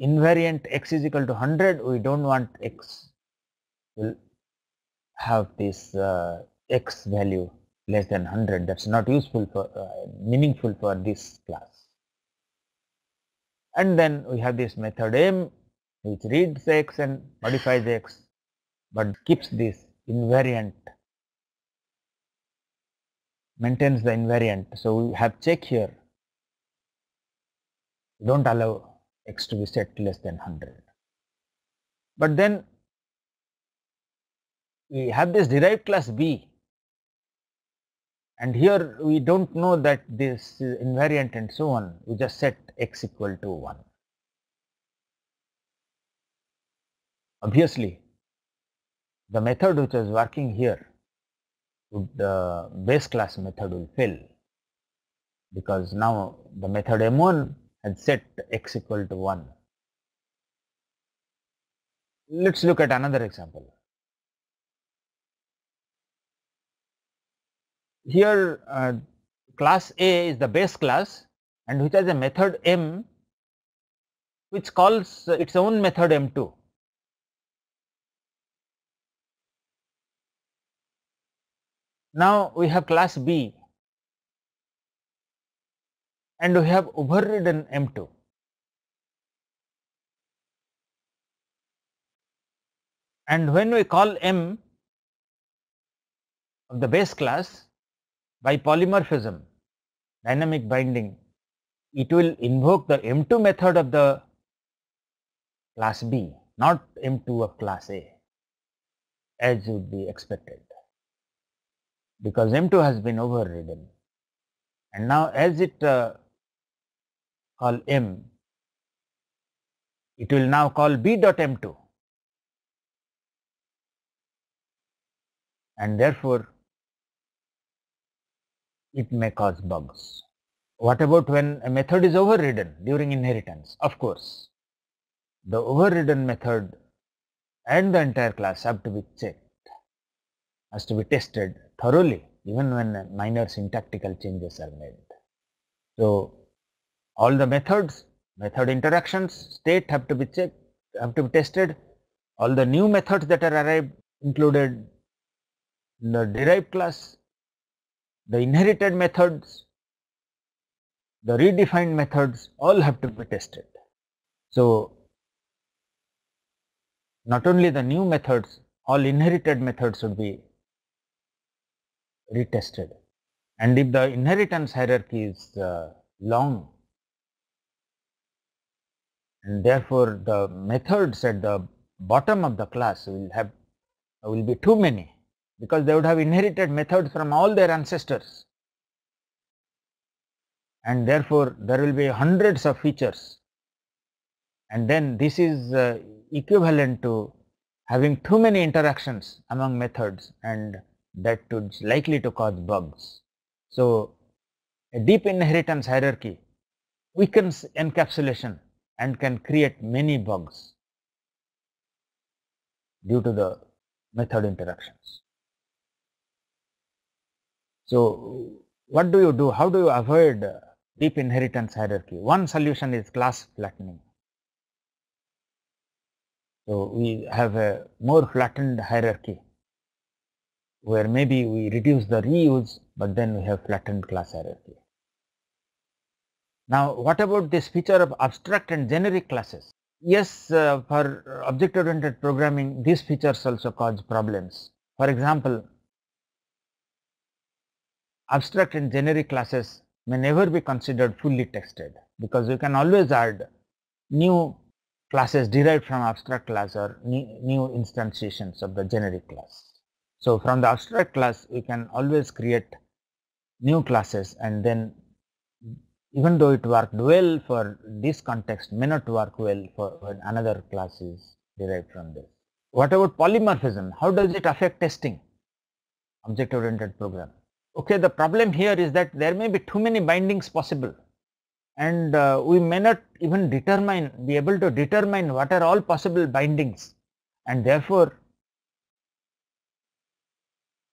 invariant x is equal to 100. We don't want x will have this x value less than 100. That's not useful for meaningful for this class. And then we have this method m, which reads x and modifies x, but keeps this invariant, maintains the invariant. So we have check here, don't allow x to be set less than 100. But then we have this derived class B, and here we don't know that this is invariant and so on. We just set x equal to 1. Obviously, the method which was working here, the base class method will fail, because now the method m1 had set x equal to 1. Let's look at another example. Here class A is the base class, and which has a method m which calls its own method m2. Now we have class B, and we have overridden m2. And when we call m of the base class by polymorphism, dynamic binding, it will invoke the m2 method of the class B, not m2 of class A, as would be expected, because m2 has been overridden. And now as it call m, it will now call b dot m2, and therefore it may cause bugs. What about when a method is overridden during inheritance? Of course, the overridden method and the entire class have to be checked, has to be tested thoroughly, even when minor syntactical changes are made. So all the methods, method interactions, state have to be checked, have to be tested. All the new methods that are arrived included in the derived class, the inherited methods, the redefined methods, all have to be tested. So not only the new methods, all inherited methods should be retested. And if the inheritance hierarchy is long, and therefore the methods at the bottom of the class will be too many, because they would have inherited methods from all their ancestors, and therefore there will be hundreds of features, and then this is equivalent to having too many interactions among methods, and that is likely to cause bugs. So a deep inheritance hierarchy weakens encapsulation and can create many bugs due to the method interactions. So what do you do? How do you avoid deep inheritance hierarchy? One solution is class flattening. So we have a more flattened hierarchy, where maybe we reduce the reuse, but then we have flattened class hierarchy. Now what about this feature of abstract and generic classes? Yes, for object-oriented programming, these features also cause problems. For example, abstract and generic classes may never be considered fully tested, because you can always add new classes derived from abstract class or new instantiations of the generic class. So from the abstract class we can always create new classes, and then even though it worked well for this context, may not work well for when another class is derived from this. What about polymorphism? How does it affect testing? Object oriented program. Okay, the problem here is that there may be too many bindings possible, and we may not even be able to determine what are all possible bindings, and therefore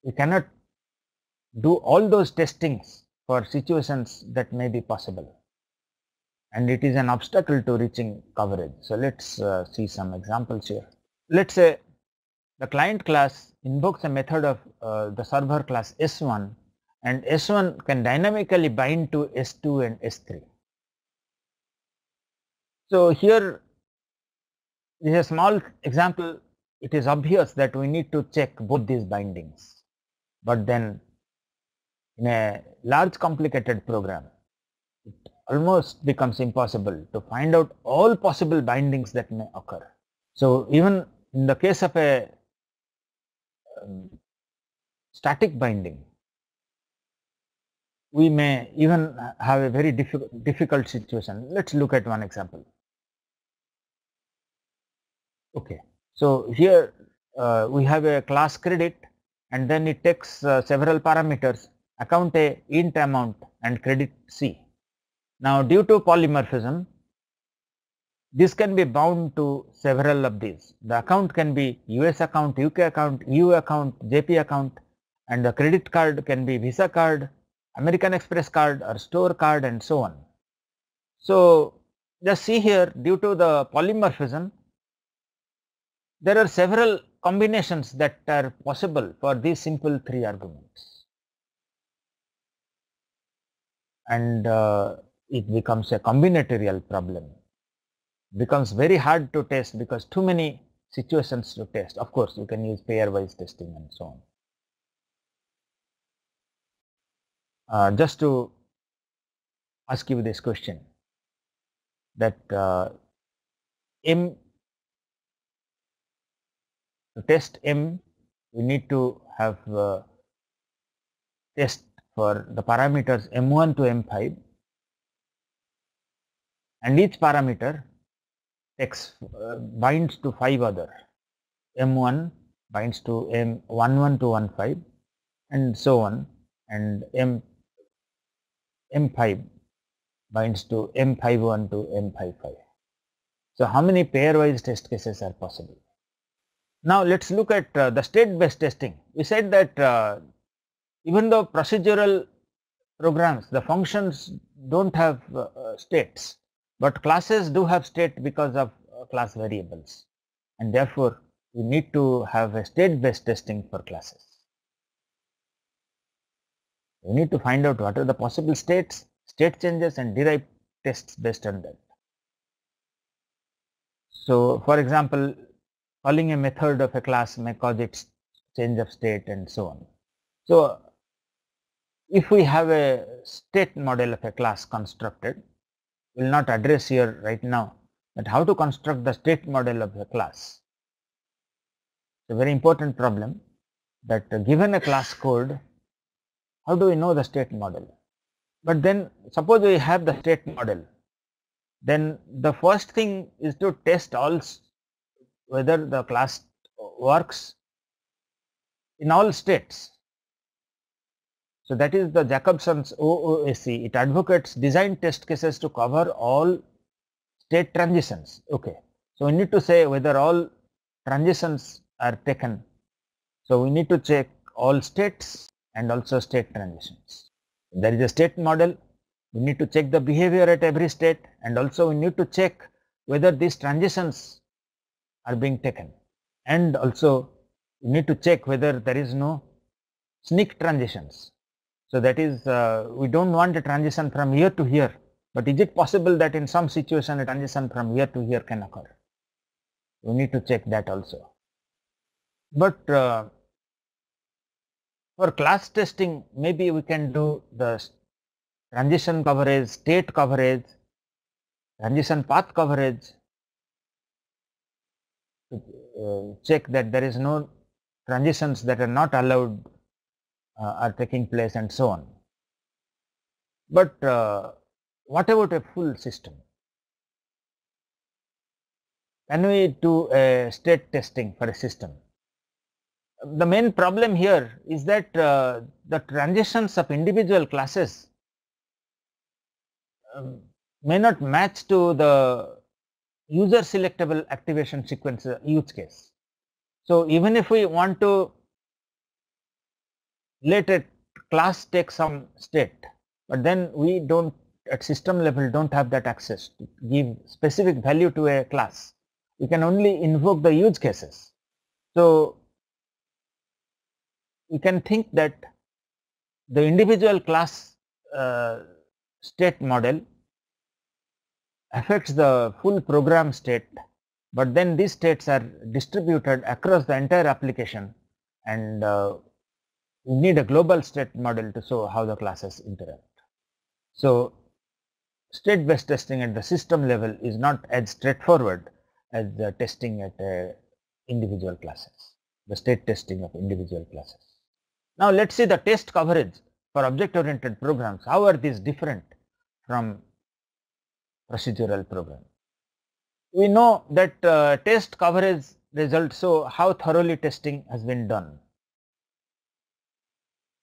we cannot do all those testings for situations that may be possible, and it is an obstacle to reaching coverage. So let's see some examples here. Let's say the client class invokes a method of the server class S1, and S1 can dynamically bind to S2 and S3. So here is a small example. It is obvious that we need to check both these bindings, but then in a large complicated program it almost becomes impossible to find out all possible bindings that may occur. So even in the case of a static binding, we may even have a very difficult situation. Let's look at one example. Okay, so here we have a class credit, and then it takes several parameters: account A, int amount, and credit C. Now due to polymorphism, this can be bound to several of these. The account can be US account, UK account, EU account, JP account, and the credit card can be Visa card, American Express card, or store card, and so on. So just see here, due to the polymorphism, there are several combinations that are possible for these simple 3 arguments, and it becomes a combinatorial problem. Becomes very hard to test because too many situations to test. Of course, you can use pairwise testing and so on. Just to ask you this question, that M, to test M, we need to have test for the parameters M1 to M5, and each parameter binds to 5 other. M1 binds to M11 to 15, and so on, and M5 binds to M51 to M55. So how many pairwise test cases are possible? Now let's look at the state-based testing. We said that even though procedural programs, the functions don't have states, but classes do have state because of class variables, and therefore we need to have a state-based testing for classes. We need to find out what are the possible states, state changes, and derive tests based on that. So for example, calling a method of a class may cause its change of state and so on. So if we have a state model of a class constructed, we will not address here right now, but how to construct the state model of a class. It's a very important problem, that given a class code, how do we know the state model? But then suppose we have the state model, then the first thing is to test whether the class works in all states. So that is the Jacobson's OOAC. It advocates design test cases to cover all state transitions. Okay, so we need to say whether all transitions are taken. So we need to check all states and also state transitions. There is a state model. We need to check the behavior at every state, and also we need to check whether these transitions are being taken, and also we need to check whether there is no sneak transitions. So that is, we don't want a transition from here to here, but is it possible that in some situation a transition from here to here can occur? We need to check that also. But for class testing, maybe we can do the transition coverage, state coverage, transition path coverage, to check that there is no transitions that are not allowed are taking place, and so on. But what about a full system? Can we do a state testing for a system? The main problem here is that the transitions of individual classes may not match to the user selectable activation sequence use case. So even if we want to let a class take some state, but then we don't at system level don't have that access to give specific value to a class. We can only invoke the use cases. So we can think that the individual class state model affects the full program state, but then these states are distributed across the entire application, and we need a global state model to show how the classes interact. So state based testing at the system level is not as straightforward as the testing at individual classes, the state testing of individual classes. Now let us see the test coverage for object oriented programs. How are these different from procedural programs? We know that test coverage results show how thoroughly testing has been done.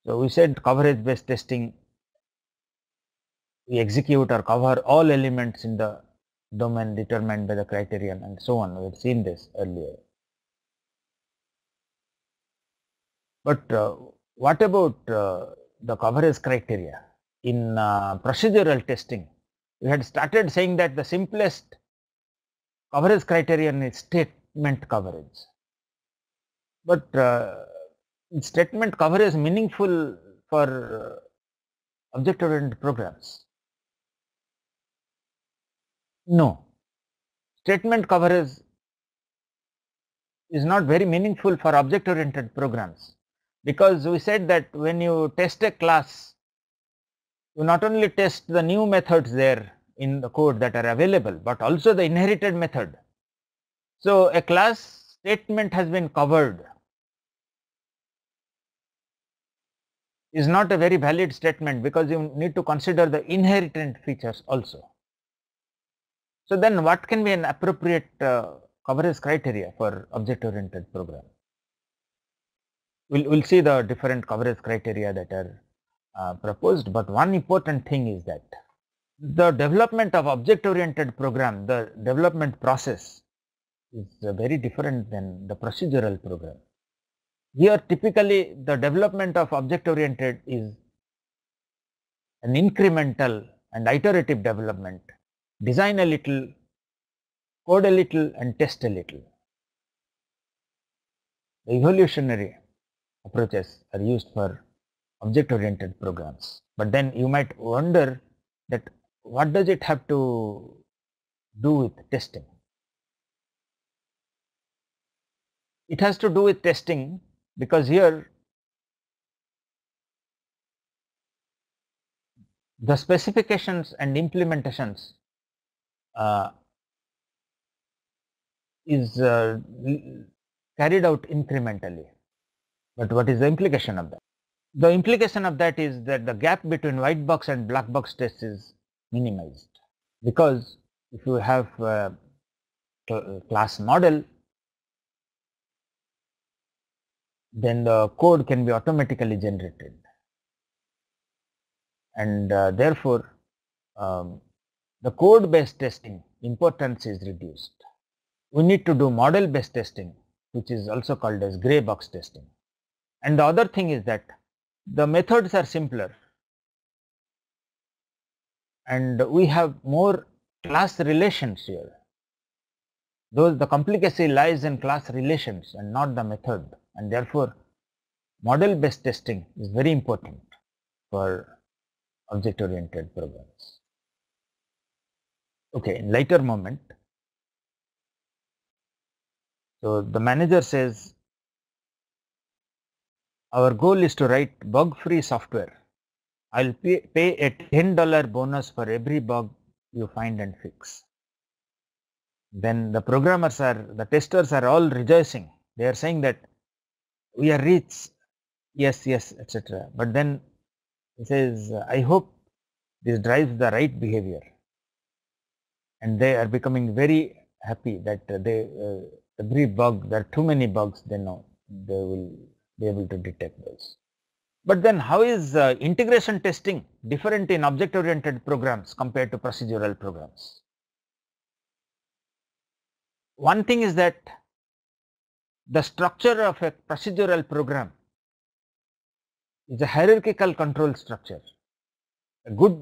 So we said coverage based testing, we execute or cover all elements in the domain determined by the criterion, and so on. We have seen this earlier. But what about the coverage criteria? In procedural testing, we had started saying that the simplest coverage criterion is statement coverage. But is statement coverage meaningful for object oriented programs? No. Statement coverage is not very meaningful for object oriented programs, because we said that when you test a class, you not only test the new methods there in the code that are available, but also the inherited method. So a class statement has been covered is not a very valid statement, because you need to consider the inherited features also. So then what can be an appropriate coverage criteria for object oriented program? We'll see the different coverage criteria that are proposed, but one important thing is that the development of object oriented program, the development process is very different than the procedural program. Here typically the development of object oriented is an incremental and iterative development. Design a little, code a little, and test a little. The evolutionary approaches are used for object oriented programs, but then you might wonder that what does it have to do with testing? It has to do with testing because here the specifications and implementations is carried out incrementally. But what is the implication of that? The implication of that is that the gap between white box and black box tests is minimized, because if you have a class model, then the code can be automatically generated, and therefore the code based testing importance is reduced. We need to do model based testing, which is also called as gray box testing. And the other thing is that the methods are simpler, and we have more class relations here. Though the complicacy lies in class relations and not the method, and therefore model based testing is very important for object oriented programs. Okay, in later moment, so the manager says our goal is to write bug free software I'll pay a $10 bonus for every bug you find and fix. Then the the testers are all rejoicing. They are saying that we are rich, yes, etc. But then he says, I hope this drives the right behavior. And they are becoming very happy that every bug, there are too many bugs, they know they will be able to detect those. But then how is integration testing different in object-oriented programs compared to procedural programs? One thing is that the structure of a procedural program is a hierarchical control structure. A good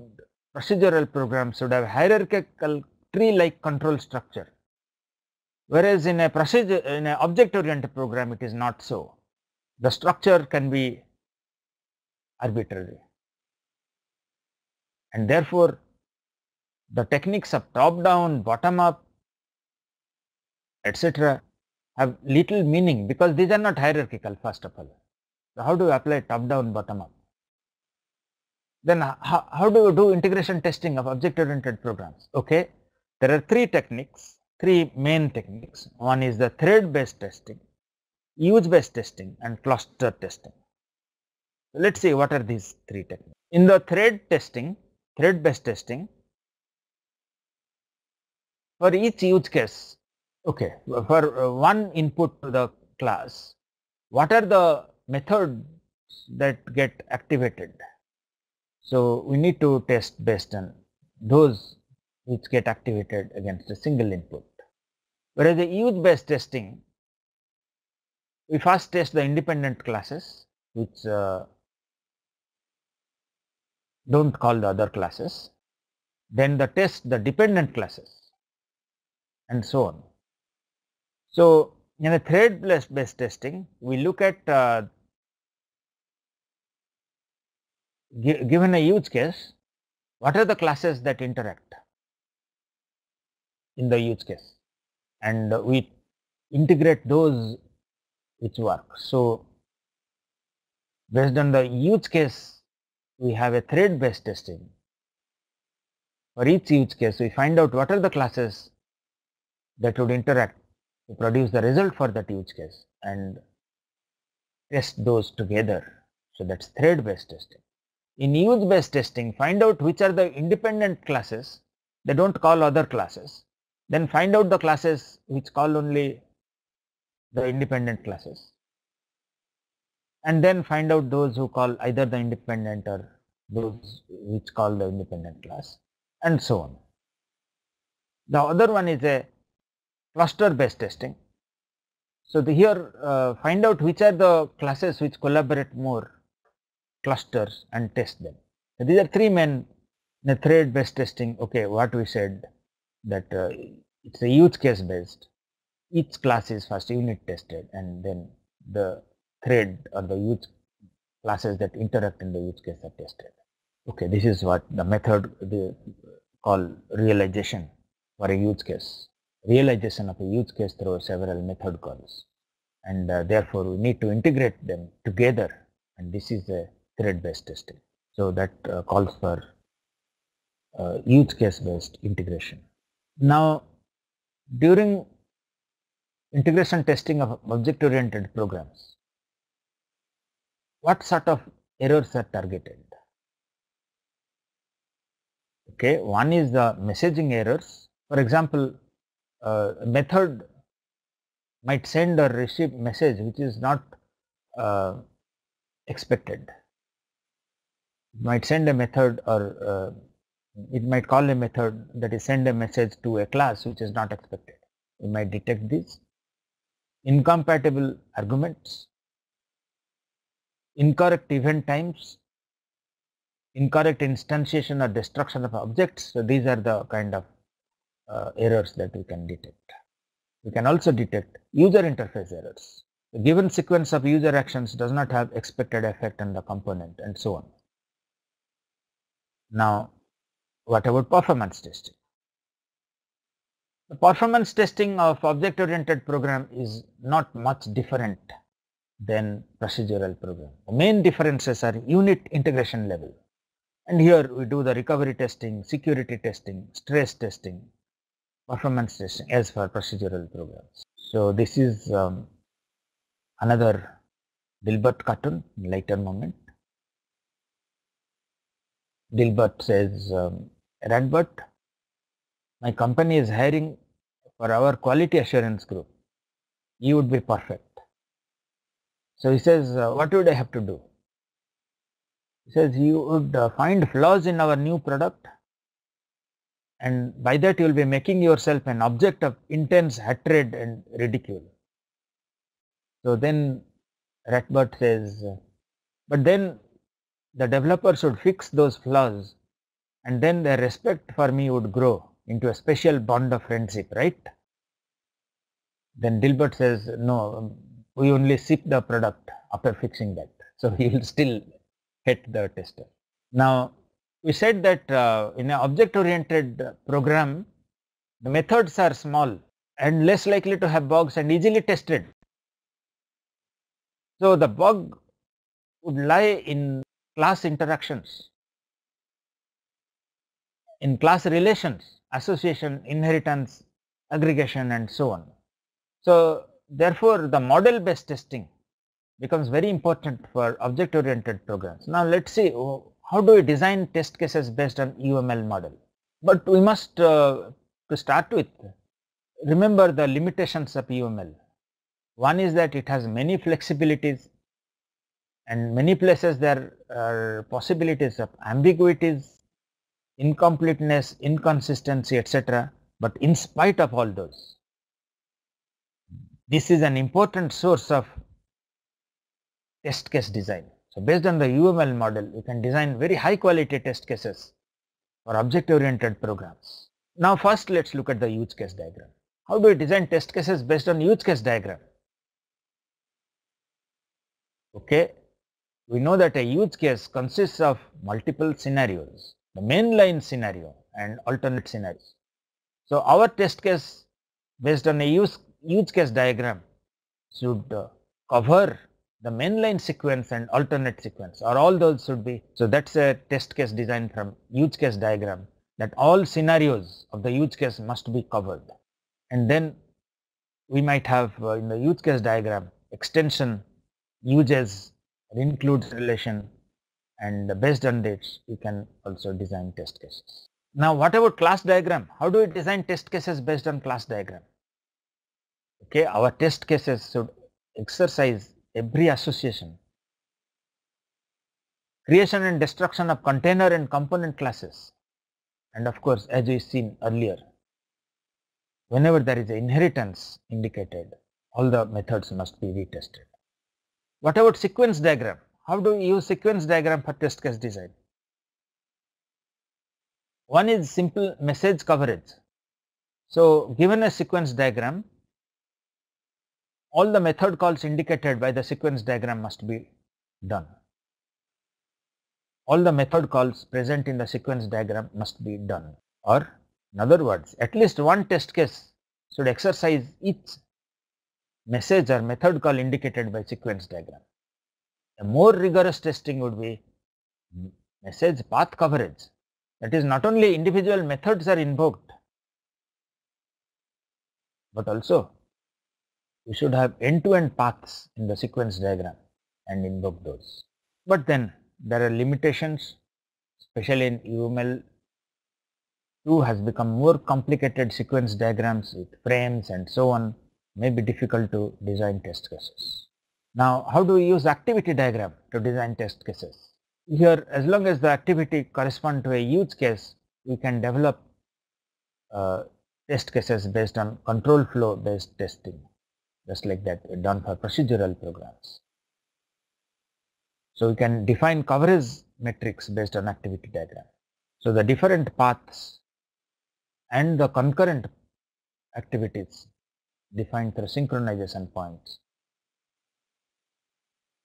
procedural program should have hierarchical tree-like control structure, whereas in an object-oriented program it is not so. The structure can be arbitrary, and therefore the techniques of top-down, bottom-up, etc. have little meaning because these are not hierarchical, first of all. So how do you apply top-down, bottom-up? Then how do you do integration testing of object-oriented programs? Okay, there are three main techniques. One is the thread-based testing, use-based testing, and cluster testing. Let's see what are these three techniques. In the thread-based testing, for each use case, okay, for one input to the class, what are the methods that get activated? So we need to test based on those which get activated against a single input. Whereas the use-based testing, we first test the independent classes which don't call the other classes, then test the dependent classes, and so on. So in a thread-based testing, we look at given a use case, what are the classes that interact in the use case, and we integrate those which work. So based on the use case, we have a thread-based testing. For each use case, we find out what are the classes that would interact to produce the result for that use case and test those together. So that's thread-based testing. In use-based testing, find out which are the independent classes, they don't call other classes, then find out the classes which call only the independent classes, and then find out those who call either the independent or those which call the independent class, and so on. The other one is a cluster-based testing. So here find out which are the classes which collaborate more, clusters, and test them. So these are three main in a thread-based testing. Okay, what we said that it's a use case based. Each class is first unit tested, and then the thread or the use classes that interact in the use case are tested. Okay, this is what the method they call realization for a use case. Realization of a use case through several method calls, and therefore we need to integrate them together, and this is a thread-based testing. So that calls for use case based integration. Now, during integration testing of object-oriented programs, what sort of errors are targeted? Okay, one is the messaging errors. For example, a method might send or receive message which is not expected. It might send a method, or it might call a method that is send a message to a class which is not expected. We might detect these. Incompatible arguments, incorrect event times, incorrect instantiation or destruction of objects. So these are the kind of errors that we can detect. We can also detect user interface errors. The given sequence of user actions does not have expected effect on the component, and so on. Now, what about performance testing? The performance testing of object-oriented program is not much different than procedural program. The main differences are unit integration level. And here we do the recovery testing, security testing, stress testing, performance testing as for procedural programs. So this is another Dilbert cartoon, later moment. Dilbert says, Radbert, my company is hiring for our quality assurance group. You would be perfect. So he says, what would I have to do? He says, you would find flaws in our new product, and by that you will be making yourself an object of intense hatred and ridicule. So then Radbert says, but then the developer should fix those flaws, and then their respect for me would grow into a special bond of friendship, right? Then Dilbert says, no, we only ship the product after fixing that. So he will still hate the tester. Now, we said that in an object-oriented program, the methods are small and less likely to have bugs and easily tested. So the bug would lie in class interactions, in class relations, association, inheritance, aggregation, and so on. So therefore, the model based testing becomes very important for object oriented programs. Now let's see how do we design test cases based on UML model. But we must to start with remember the limitations of UML. One is that it has many flexibilities, and many places there are possibilities of ambiguities, incompleteness, inconsistency, etc. But in spite of all those, this is an important source of test case design. So based on the UML model, we can design very high quality test cases for object oriented programs. Now first let's look at the use case diagram. How do we design test cases based on use case diagram? Okay, we know that a use case consists of multiple scenarios, the mainline scenario and alternate scenarios. So our test case based on a use case diagram should cover the mainline sequence and alternate sequence, or all those should be. So that's a test case design from use case diagram, that all scenarios of the use case must be covered. And then we might have in the use case diagram extension, uses, includes relation, and based on this we can also design test cases. Now what about class diagram? How do we design test cases based on class diagram? Okay, our test cases should exercise every association, creation and destruction of container and component classes, and of course as we seen earlier, whenever there is an inheritance indicated, all the methods must be retested. What about sequence diagram? How do we use sequence diagram for test case design? One is simple message coverage. So given a sequence diagram, all the method calls indicated by the sequence diagram must be done. All the method calls present in the sequence diagram must be done, or in other words, at least one test case should exercise each message or method call indicated by sequence diagram. A more rigorous testing would be message path coverage. That is, not only individual methods are invoked, but also we should have end-to-end paths in the sequence diagram and invoke those. But then there are limitations, especially in UML 2 has become more complicated. Sequence diagrams with frames and so on may be difficult to design test cases. Now how do we use activity diagram to design test cases? Here, as long as the activity corresponds to a use case, we can develop test cases based on control flow based testing, just like that done for procedural programs. So we can define coverage metrics based on activity diagram. So the different paths and the concurrent activities defined through synchronization points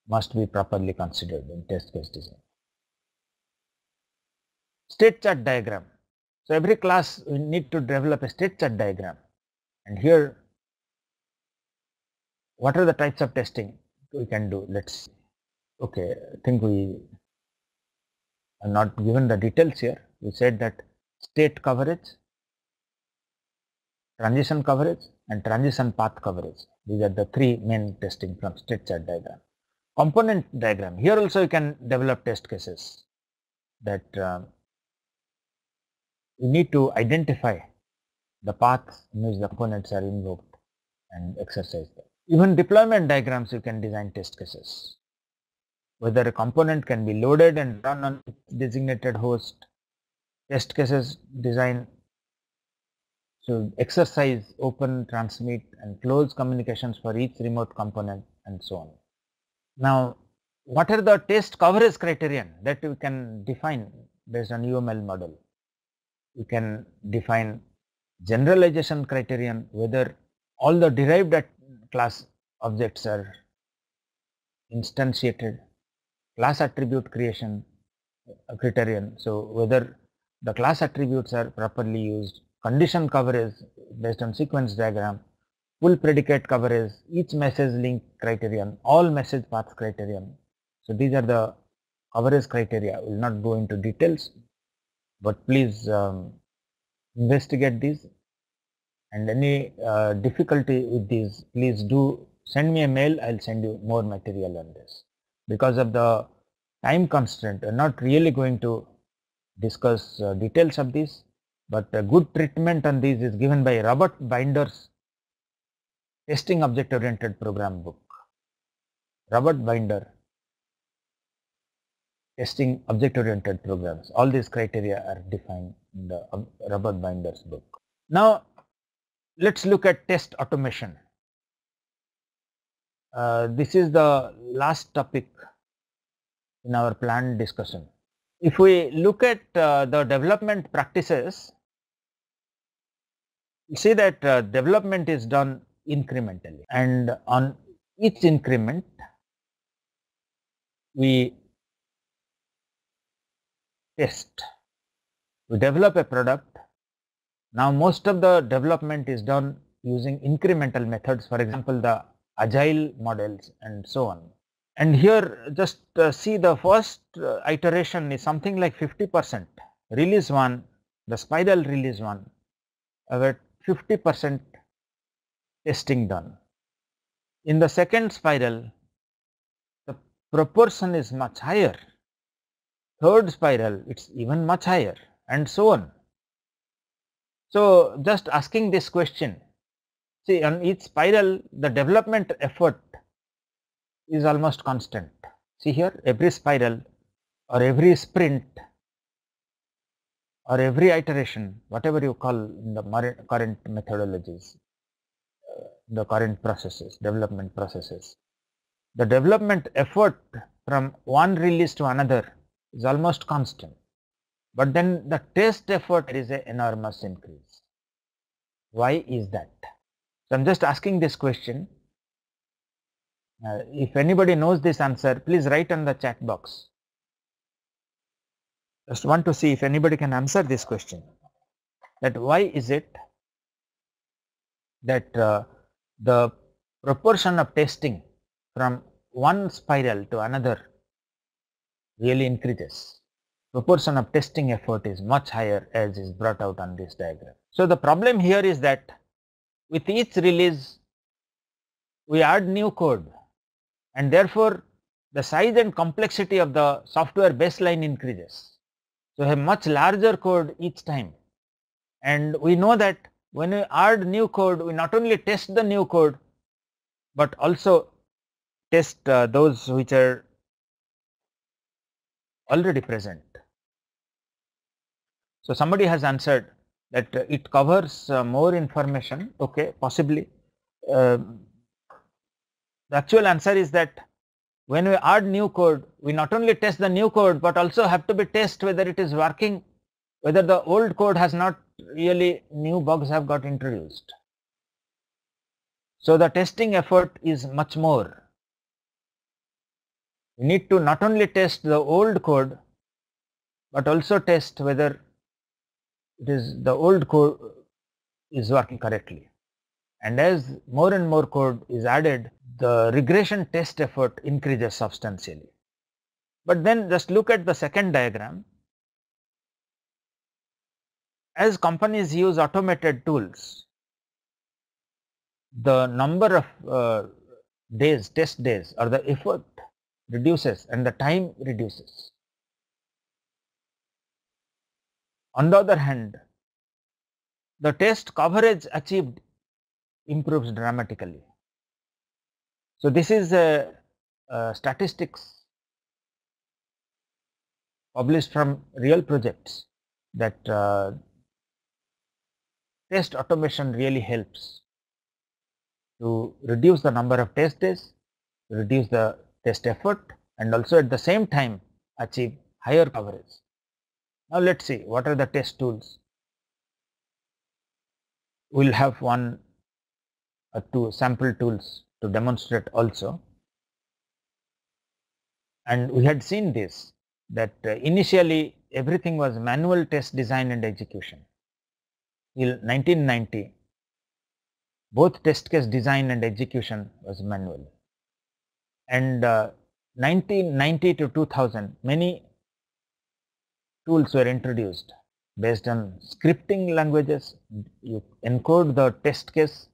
must be properly considered in test case design. State chart diagram. So every class we need to develop a state chart diagram, and here what are the types of testing we can do? Let's see. Okay, I think I'm not given the details here. We said that state coverage, transition coverage and transition path coverage. These are the three main testing from state chart diagram. Component diagram. Here also you can develop test cases that you need to identify the paths in which the components are invoked and exercise them. Even deployment diagrams you can design test cases. Whether a component can be loaded and run on designated host, test cases design should exercise open, transmit and close communications for each remote component and so on. Now, what are the test coverage criterion that we can define based on UML model? We can define generalization criterion, whether all the derived class objects are instantiated, class attribute creation criterion, so whether the class attributes are properly used, condition coverage based on sequence diagram, full predicate coverage, each message link criterion, all message path criterion. So these are the coverage criteria. I will not go into details, but please investigate these, and any difficulty with these, please do send me a mail. I'll send you more material on this. Because of the time constraint, I'm not really going to discuss details of this, but a good treatment on these is given by Robert Binder's Testing Object Oriented Program book. Robert Binder, Testing Object Oriented Programs. All these criteria are defined in the Robert Binder's book. Now, let's look at test automation. This is the last topic in our planned discussion. If we look at the development practices, you see that development is done incrementally, and on each increment we test. We develop a product. Now most of the development is done using incremental methods, for example the agile models and so on. And here just see the first iteration is something like 50%. Release 1, the spiral release 1, about 50% testing done. In the second spiral, the proportion is much higher. Third spiral, it's even much higher, and so on. So just asking this question, see on each spiral the development effort is almost constant. See here, every spiral or every sprint or every iteration, whatever you call in the current methodologies, the current processes, development processes, the development effort from one release to another is almost constant, but then the test effort is an enormous increase. Why is that? So I am just asking this question. If anybody knows this answer, please write in the chat box. Just want to see if anybody can answer this question, that why is it that the proportion of testing from one spiral to another really increases. Proportion of testing effort is much higher, as is brought out on this diagram. So the problem here is that with each release we add new code, and therefore the size and complexity of the software baseline increases. So we have much larger code each time, and we know that when we add new code, we not only test the new code but also test those which are already present. So somebody has answered that it covers more information. Okay, possibly. The actual answer is that when we add new code, we not only test the new code but also have to be test whether it is working, whether the old code has not really, new bugs have got introduced. So the testing effort is much more. We need to not only test the old code but also test whether it is the old code is working correctly. And as more and more code is added, the regression test effort increases substantially. But then just look at the second diagram. as companies use automated tools, the number of days, test days, or the effort reduces and the time reduces. On the other hand, the test coverage achieved improves dramatically. So, this is a statistics published from real projects that test automation really helps to reduce the number of test days, reduce the test effort, and also at the same time achieve higher coverage. Now, let us see what are the test tools. We will have one or two sample tools to demonstrate also. And we had seen this, that initially everything was manual test design and execution. Till 1990, both test case design and execution was manual. And 1990 to 2000, many tools were introduced based on scripting languages. You encode the test case.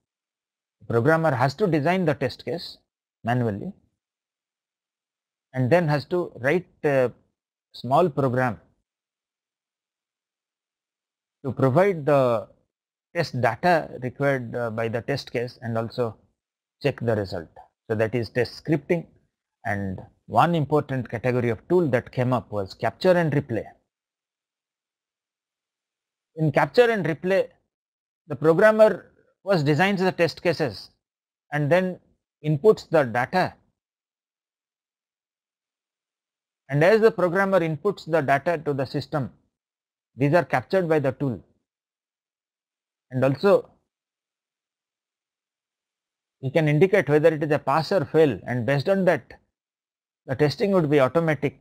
The programmer has to design the test case manually and then has to write a small program to provide the test data required by the test case and also check the result. So, that is test scripting. And one important category of tool that came up was capture and replay. In capture and replay, the programmer first designs the test cases and then inputs the data, and as the programmer inputs the data to the system, these are captured by the tool, and also you can indicate whether it is a pass or fail, and based on that the testing would be automatic.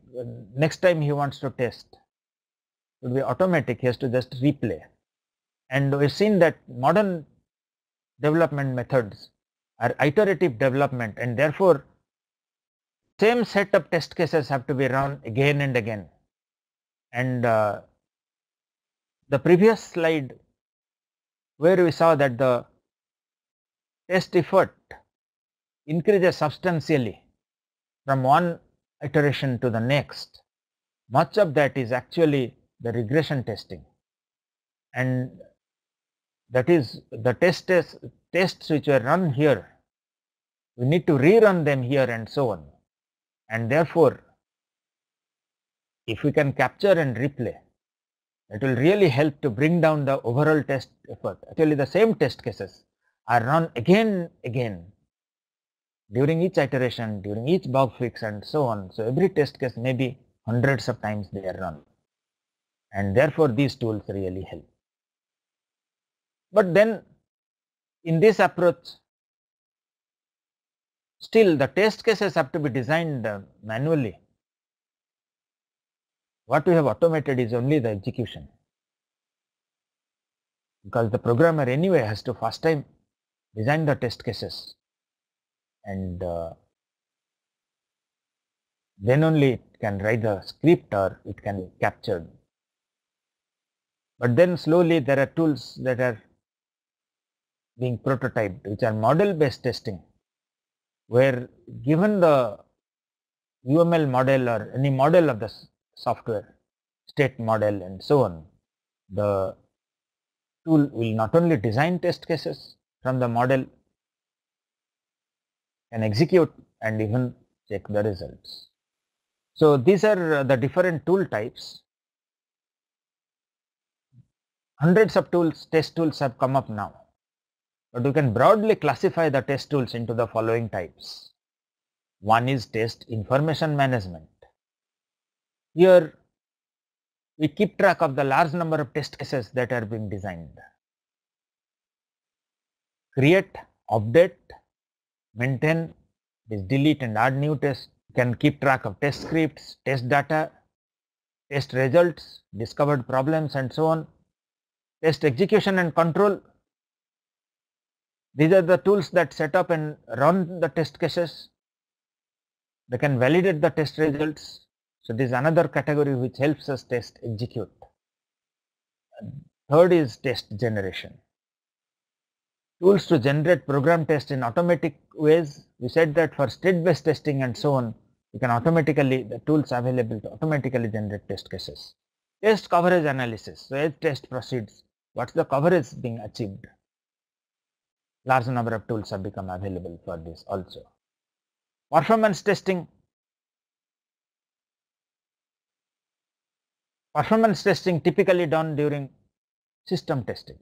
Next time he wants to test, it would be automatic, he has to just replay. And we have seen that modern development methods are iterative development, and therefore same set of test cases have to be run again and again. And the previous slide where we saw that the test effort increases substantially from one iteration to the next, much of that is actually the regression testing, and that is the tests which were run here, we need to rerun them here and so on. And therefore, if we can capture and replay, it will really help to bring down the overall test effort. Actually, the same test cases are run again during each iteration, during each bug fix and so on. So, every test case may be hundreds of times they are run, and therefore these tools really help. But then in this approach, still the test cases have to be designed manually. What we have automated is only the execution, because the programmer anyway has to first time design the test cases, and then only it can write the script or it can be captured. But then slowly there are tools that are being prototyped, which are model based testing, where given the UML model or any model of the software, state model and so on, the tool will not only design test cases from the model, can execute and even check the results. So, these are the different tool types. Hundreds of tools, test tools have come up now, but we can broadly classify the test tools into the following types. One is test information management. Here we keep track of the large number of test cases that are being designed. Create, update, maintain, delete and add new tests. You can keep track of test scripts, test data, test results, discovered problems and so on. Test execution and control. These are the tools that set up and run the test cases. They can validate the test results. So, this is another category which helps us test execute. Third is test generation. Tools to generate program tests in automatic ways. We said that for state-based testing and so on, you can automatically, the tools available to automatically generate test cases. Test coverage analysis. So as test proceeds, what's the coverage being achieved? Large number of tools have become available for this also. Performance testing. Performance testing typically done during system testing.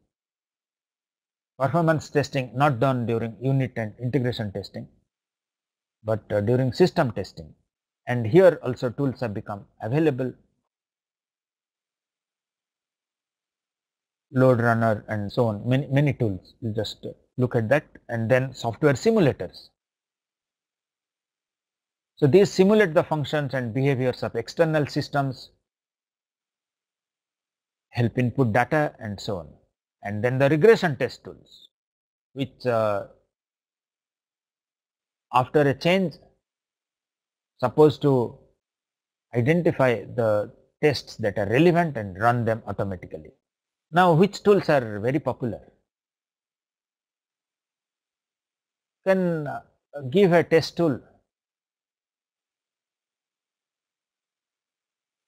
Performance testing not done during unit and integration testing, but during system testing. And here also tools have become available. Load runner and so on, many tools. You just look at that. And then software simulators. So these simulate the functions and behaviors of external systems, help input data and so on. And then the regression test tools, which after a change supposed to identify the tests that are relevant and run them automatically. Now, which tools are very popular? You can give a test tool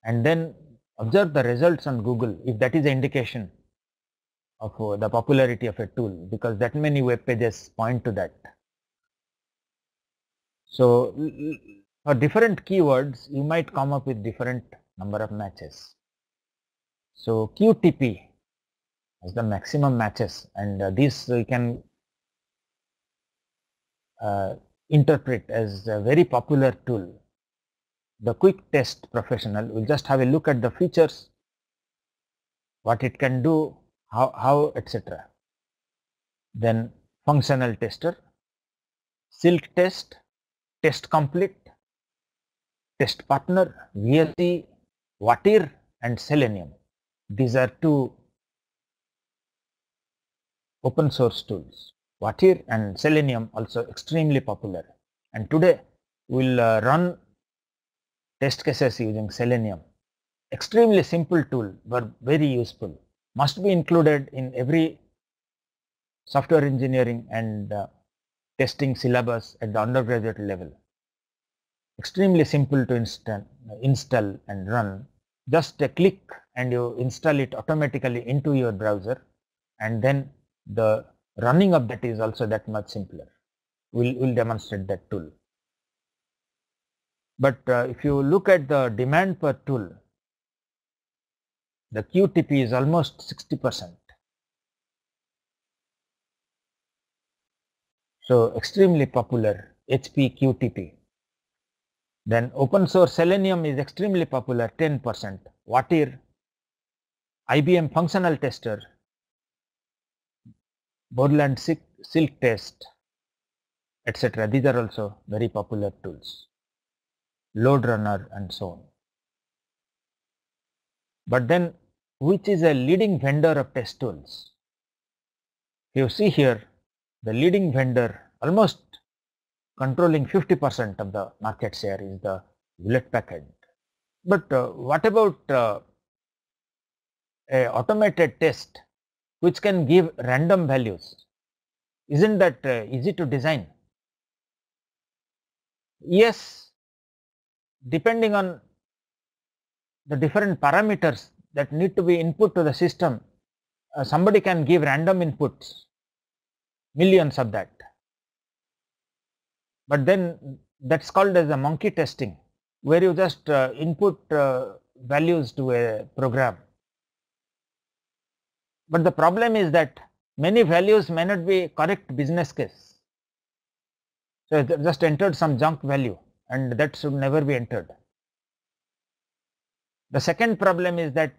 and then observe the results on Google, if that is an indication of the popularity of a tool, because that many web pages point to that. So for different keywords, you might come up with different number of matches. So QTP has the maximum matches, and this we can interpret as a very popular tool. The quick test professional will just have a look at the features, what it can do, how etc. Then functional tester, silk test, test complete, test partner, VLC, Watir and Selenium. These are two open source tools. Watir and Selenium also extremely popular, and today we will run test cases using Selenium. Extremely simple tool but very useful. Must be included in every software engineering and testing syllabus at the undergraduate level. Extremely simple to install and run. Just a click and you install it automatically into your browser, and then the running of that is also that much simpler. We'll demonstrate that tool. But if you look at the demand per tool, the QTP is almost 60%. So extremely popular, HP QTP. Then open source Selenium is extremely popular, 10%. Watir, IBM functional tester, Borland silk test, etc. These are also very popular tools. Load runner and so on. But then which is a leading vendor of test tools? You see here the leading vendor, almost controlling 50% of the market share, is the Hewlett Packard. But what about a automated test which can give random values? Isn't that easy to design? Yes, depending on the different parameters that need to be input to the system, somebody can give random inputs, millions of that. But then that's called as a monkey testing, where you just input values to a program. But the problem is that many values may not be correct business case. So just entered some junk value, and that should never be entered. The second problem is that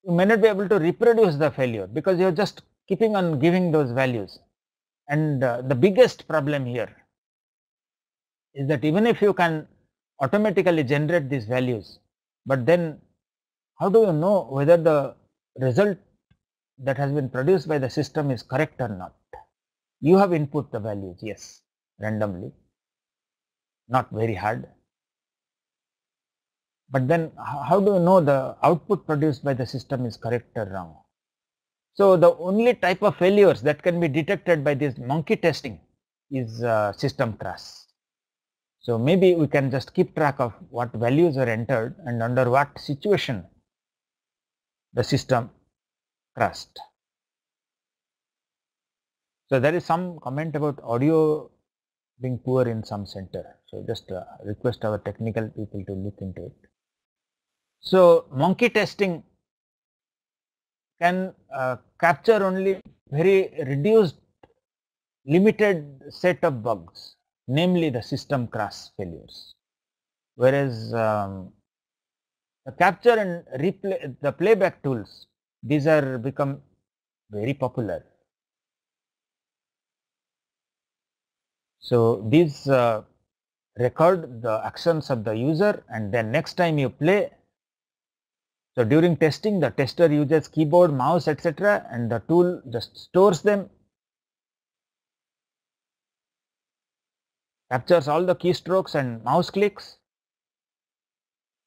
you may not be able to reproduce the failure because you are just keeping on giving those values. And the biggest problem here is that even if you can automatically generate these values, but then how do you know whether the result that has been produced by the system is correct or not? You have input the values, yes, randomly, not very hard. But then how do you know the output produced by the system is correct or wrong? So the only type of failures that can be detected by this monkey testing is system crash. So maybe we can just keep track of what values are entered and under what situation the system crashed. So there is some comment about audio being poor in some center. So just request our technical people to look into it. So monkey testing can capture only very reduced limited set of bugs, namely the system crash failures. Whereas the capture and replay, the playback tools, these are become very popular. So these record the actions of the user, and then next time you play. So during testing, the tester uses keyboard, mouse, etc., and the tool just stores them, captures all the keystrokes and mouse clicks,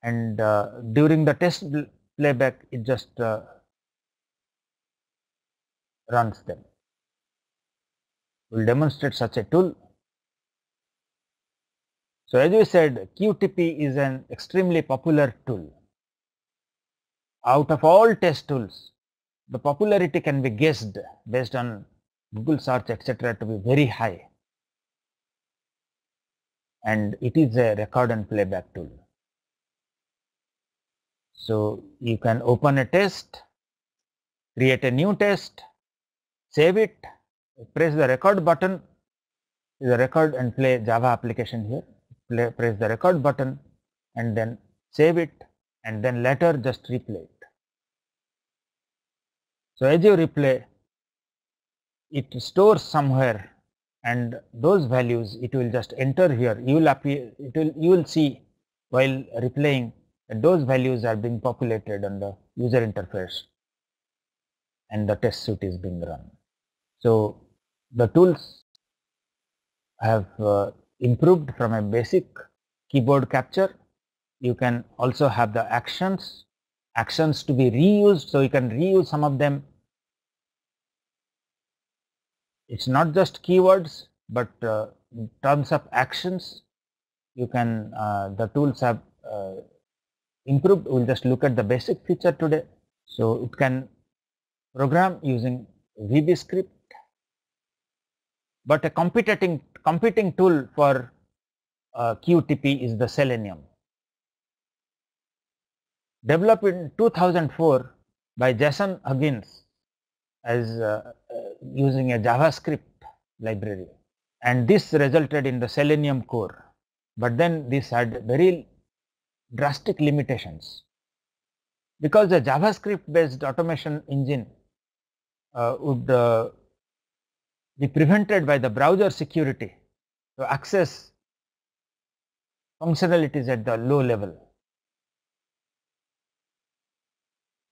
and during the test playback, it just runs them. We will demonstrate such a tool. So as we said, QTP is an extremely popular tool. Out of all test tools, the popularity can be guessed based on Google search, etc., to be very high, and it is a record and playback tool. So you can open a test, create a new test, save it, press the record button, the record and play Java application here, press the record button and then save it, and then later just replay it. So as you replay, it stores somewhere, and those values it will just enter here. You will see while replaying that those values are being populated on the user interface, and the test suite is being run. So the tools have improved from a basic keyboard capture. You can also have the actions to be reused, so you can reuse some of them. It's not just keywords, but in terms of actions, you can the tools have improved. We'll just look at the basic feature today. So it can program using VBScript, but a competing tool for QTP is the Selenium. Developed in 2004 by Jason Huggins as using a JavaScript library, and this resulted in the Selenium core. But then this had very drastic limitations, because a JavaScript based automation engine would be prevented by the browser security to access functionalities at the low level.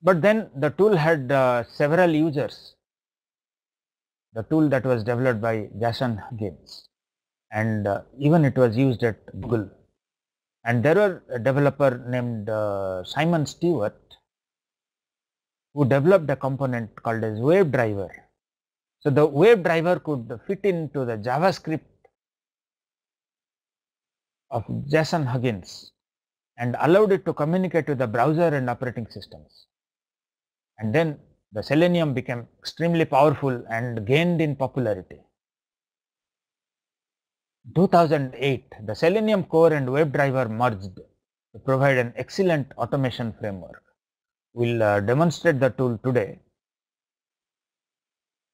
But then the tool had several users, the tool that was developed by Jason Huggins, and even it was used at Google. And there were a developer named Simon Stewart who developed a component called as WaveDriver. So the WaveDriver could fit into the JavaScript of Jason Huggins and allowed it to communicate with the browser and operating systems. And then the Selenium became extremely powerful and gained in popularity. 2008, the Selenium core and WaveDriver merged to provide an excellent automation framework. We'll demonstrate the tool today.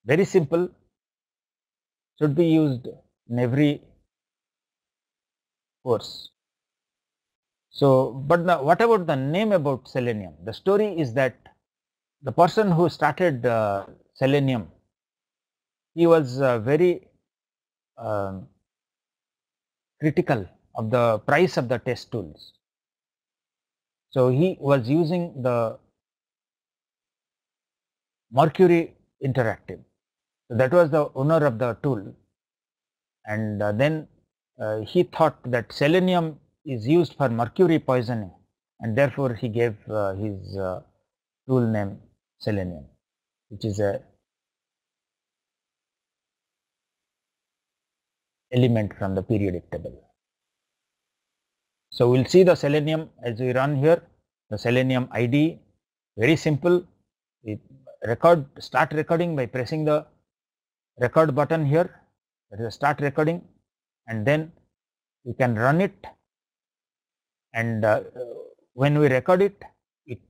Very simple, should be used in every course. So, but what about the name about Selenium? The story is that the person who started Selenium, he was very critical of the price of the test tools. So he was using the Mercury Interactive. So that was the owner of the tool, and then he thought that Selenium is used for mercury poisoning, and therefore he gave his tool name Selenium, which is a element from the periodic table. So we'll see the Selenium as we run here. The Selenium ID, very simple. We start recording by pressing the record button here. That is a start recording, and then you can run it. And when we record it, it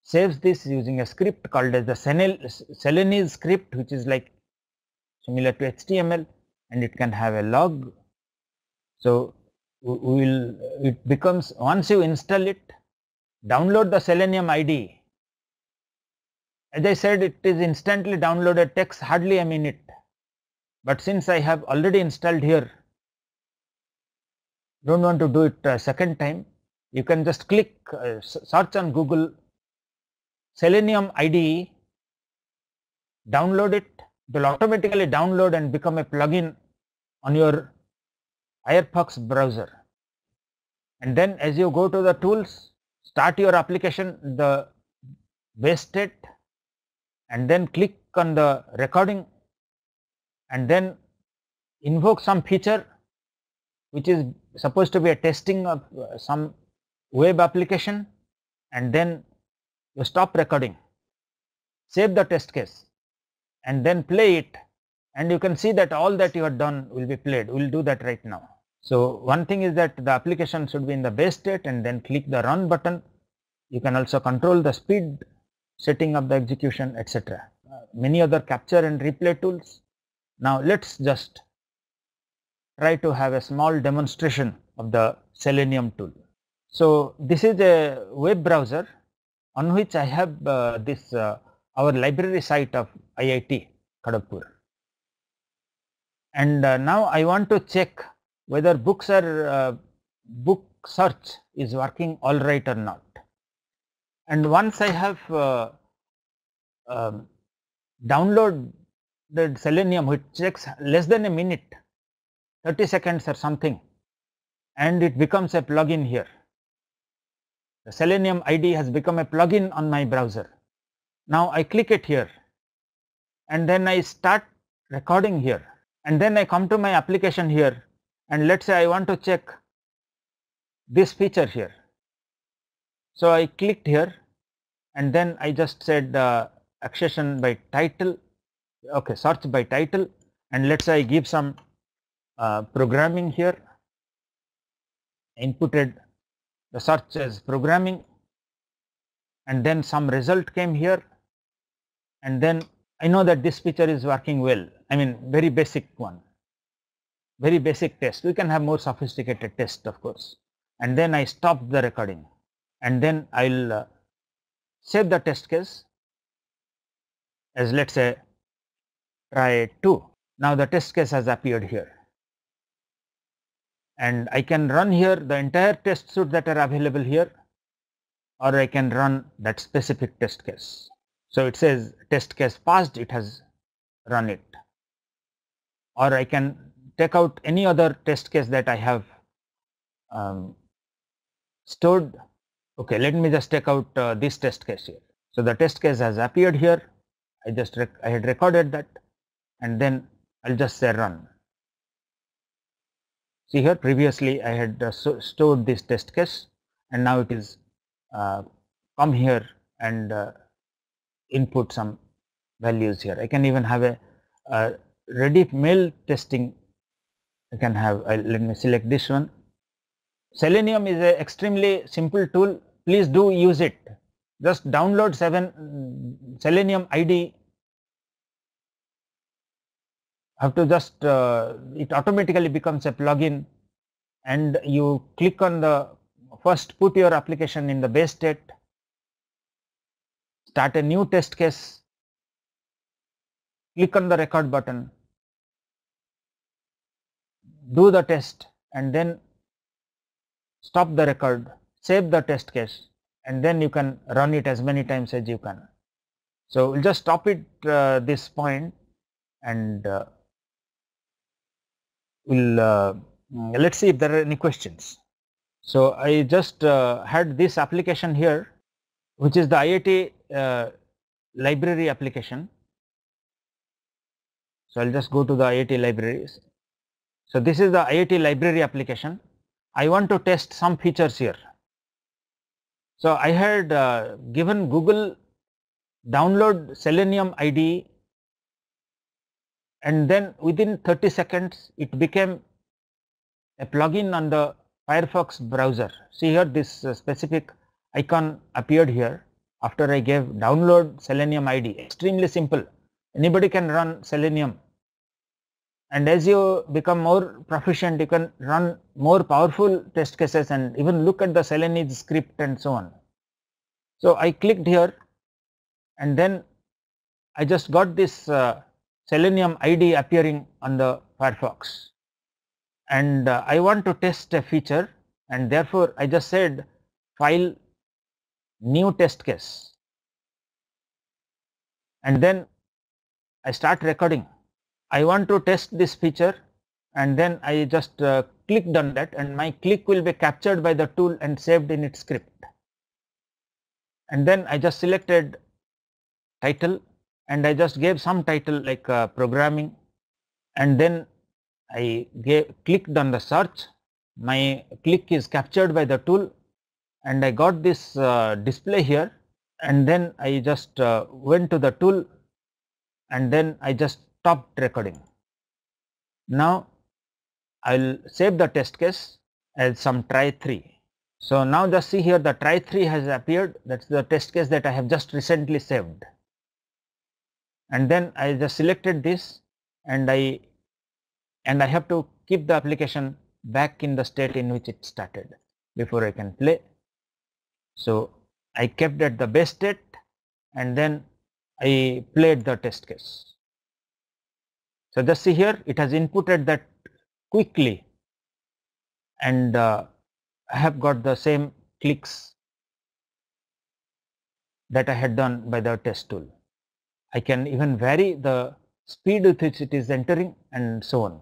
saves this using a script called as the Selenium script, which is like similar to HTML, and it can have a log. So it becomes, once you install it, download the Selenium ID. As I said, it is instantly downloaded, takes hardly a minute. But since I have already installed here, don't want to do it a second time, you can just click search on Google Selenium IDE, download it. It will automatically download and become a plugin on your Firefox browser. And then as you go to the tools, start your application, the base state, and then click on the recording, and then invoke some feature which is supposed to be a testing of some web application, and then you stop recording, save the test case, and then play it, and you can see that all that you have done will be played. We will do that right now. So one thing is that the application should be in the base state, and then click the run button. You can also control the speed, setting up the execution, etc. Many other capture and replay tools. Now let's just try to have a small demonstration of the Selenium tool. So this is a web browser on which I have our library site of IIT Kharagpur, and now I want to check whether book search is working all right or not. And once I have downloaded Selenium, which takes less than a minute, 30 seconds or something, and it becomes a plugin here. The Selenium ID has become a plugin on my browser. Now I click it here, and then I start recording here, and then I come to my application here, and let's say I want to check this feature here. So I clicked here, and then I just said accession by title, okay, search by title, and let's say I give some programming here, inputted the search as programming, and then some result came here, and then I know that this feature is working well. I mean, very basic one, very basic test. We can have more sophisticated test, of course. And then I stop the recording, and then I'll save the test case as, let's say, try 2. Now the test case has appeared here, and I can run here the entire test suite that are available here, or I can run that specific test case. So it says test case passed, it has run it, or I can take out any other test case that I have stored. Okay, let me just take out this test case here. So the test case has appeared here. I had recorded that, and then I'll just say run. See here, previously I had stored this test case, and now it is come here and input some values here. I can even have a ready mail testing. I can have, let me select this one. Selenium is an extremely simple tool. Please do use it. Just download Selenium ID. Have to just it automatically becomes a plugin, and you click on the first, put your application in the base state, start a new test case, click on the record button, do the test, and then stop the record, save the test case, and then you can run it as many times as you can. So we'll just stop it this point, and we'll let's see if there are any questions. So I just had this application here, which is the IIT library application. So I'll just go to the IIT libraries. So this is the IIT library application. I want to test some features here. So I had given Google download Selenium IDE, and then within 30 seconds it became a plugin on the Firefox browser. See here, this specific icon appeared here after I gave download Selenium IDE. Extremely simple. Anybody can run Selenium, and as you become more proficient, you can run more powerful test cases and even look at the Selenium script and so on. So I clicked here, and then I just got this Selenium ID appearing on the Firefox, and I want to test a feature, and therefore I just said file new test case, and then I start recording. I want to test this feature, and then I just clicked on that, and my click will be captured by the tool and saved in its script. And then I just selected title, and I just gave some title like programming, and then I clicked on the search. My click is captured by the tool, and I got this display here, and then I just went to the tool, and then I just stopped recording. Now I will save the test case as some try3. So now just see here, the try3 has appeared. That's the test case that I have just recently saved. And then I just selected this, and I have to keep the application back in the state in which it started before I can play. So I kept at the base state, and then I played the test case. So just see here, it has inputted that quickly, and I have got the same clicks that I had done by the test tool. I can even vary the speed with which it is entering and so on.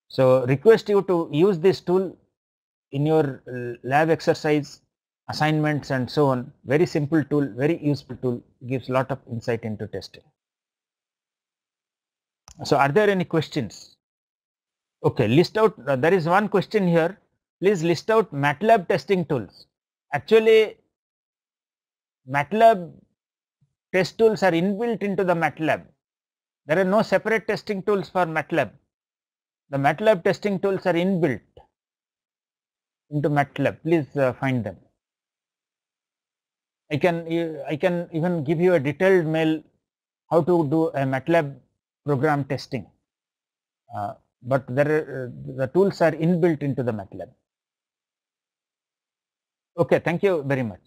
So request you to use this tool in your lab exercise, assignments and so on. Very simple tool, very useful tool, gives lot of insight into testing. So are there any questions? Okay, list out, there is one question here. Please list out MATLAB testing tools. Actually, MATLAB test tools are inbuilt into the MATLAB. There are no separate testing tools for MATLAB. The MATLAB testing tools are inbuilt into MATLAB. Please find them. I can even give you a detailed mail how to do a MATLAB program testing, but the tools are inbuilt into the MATLAB. Okay, thank you very much.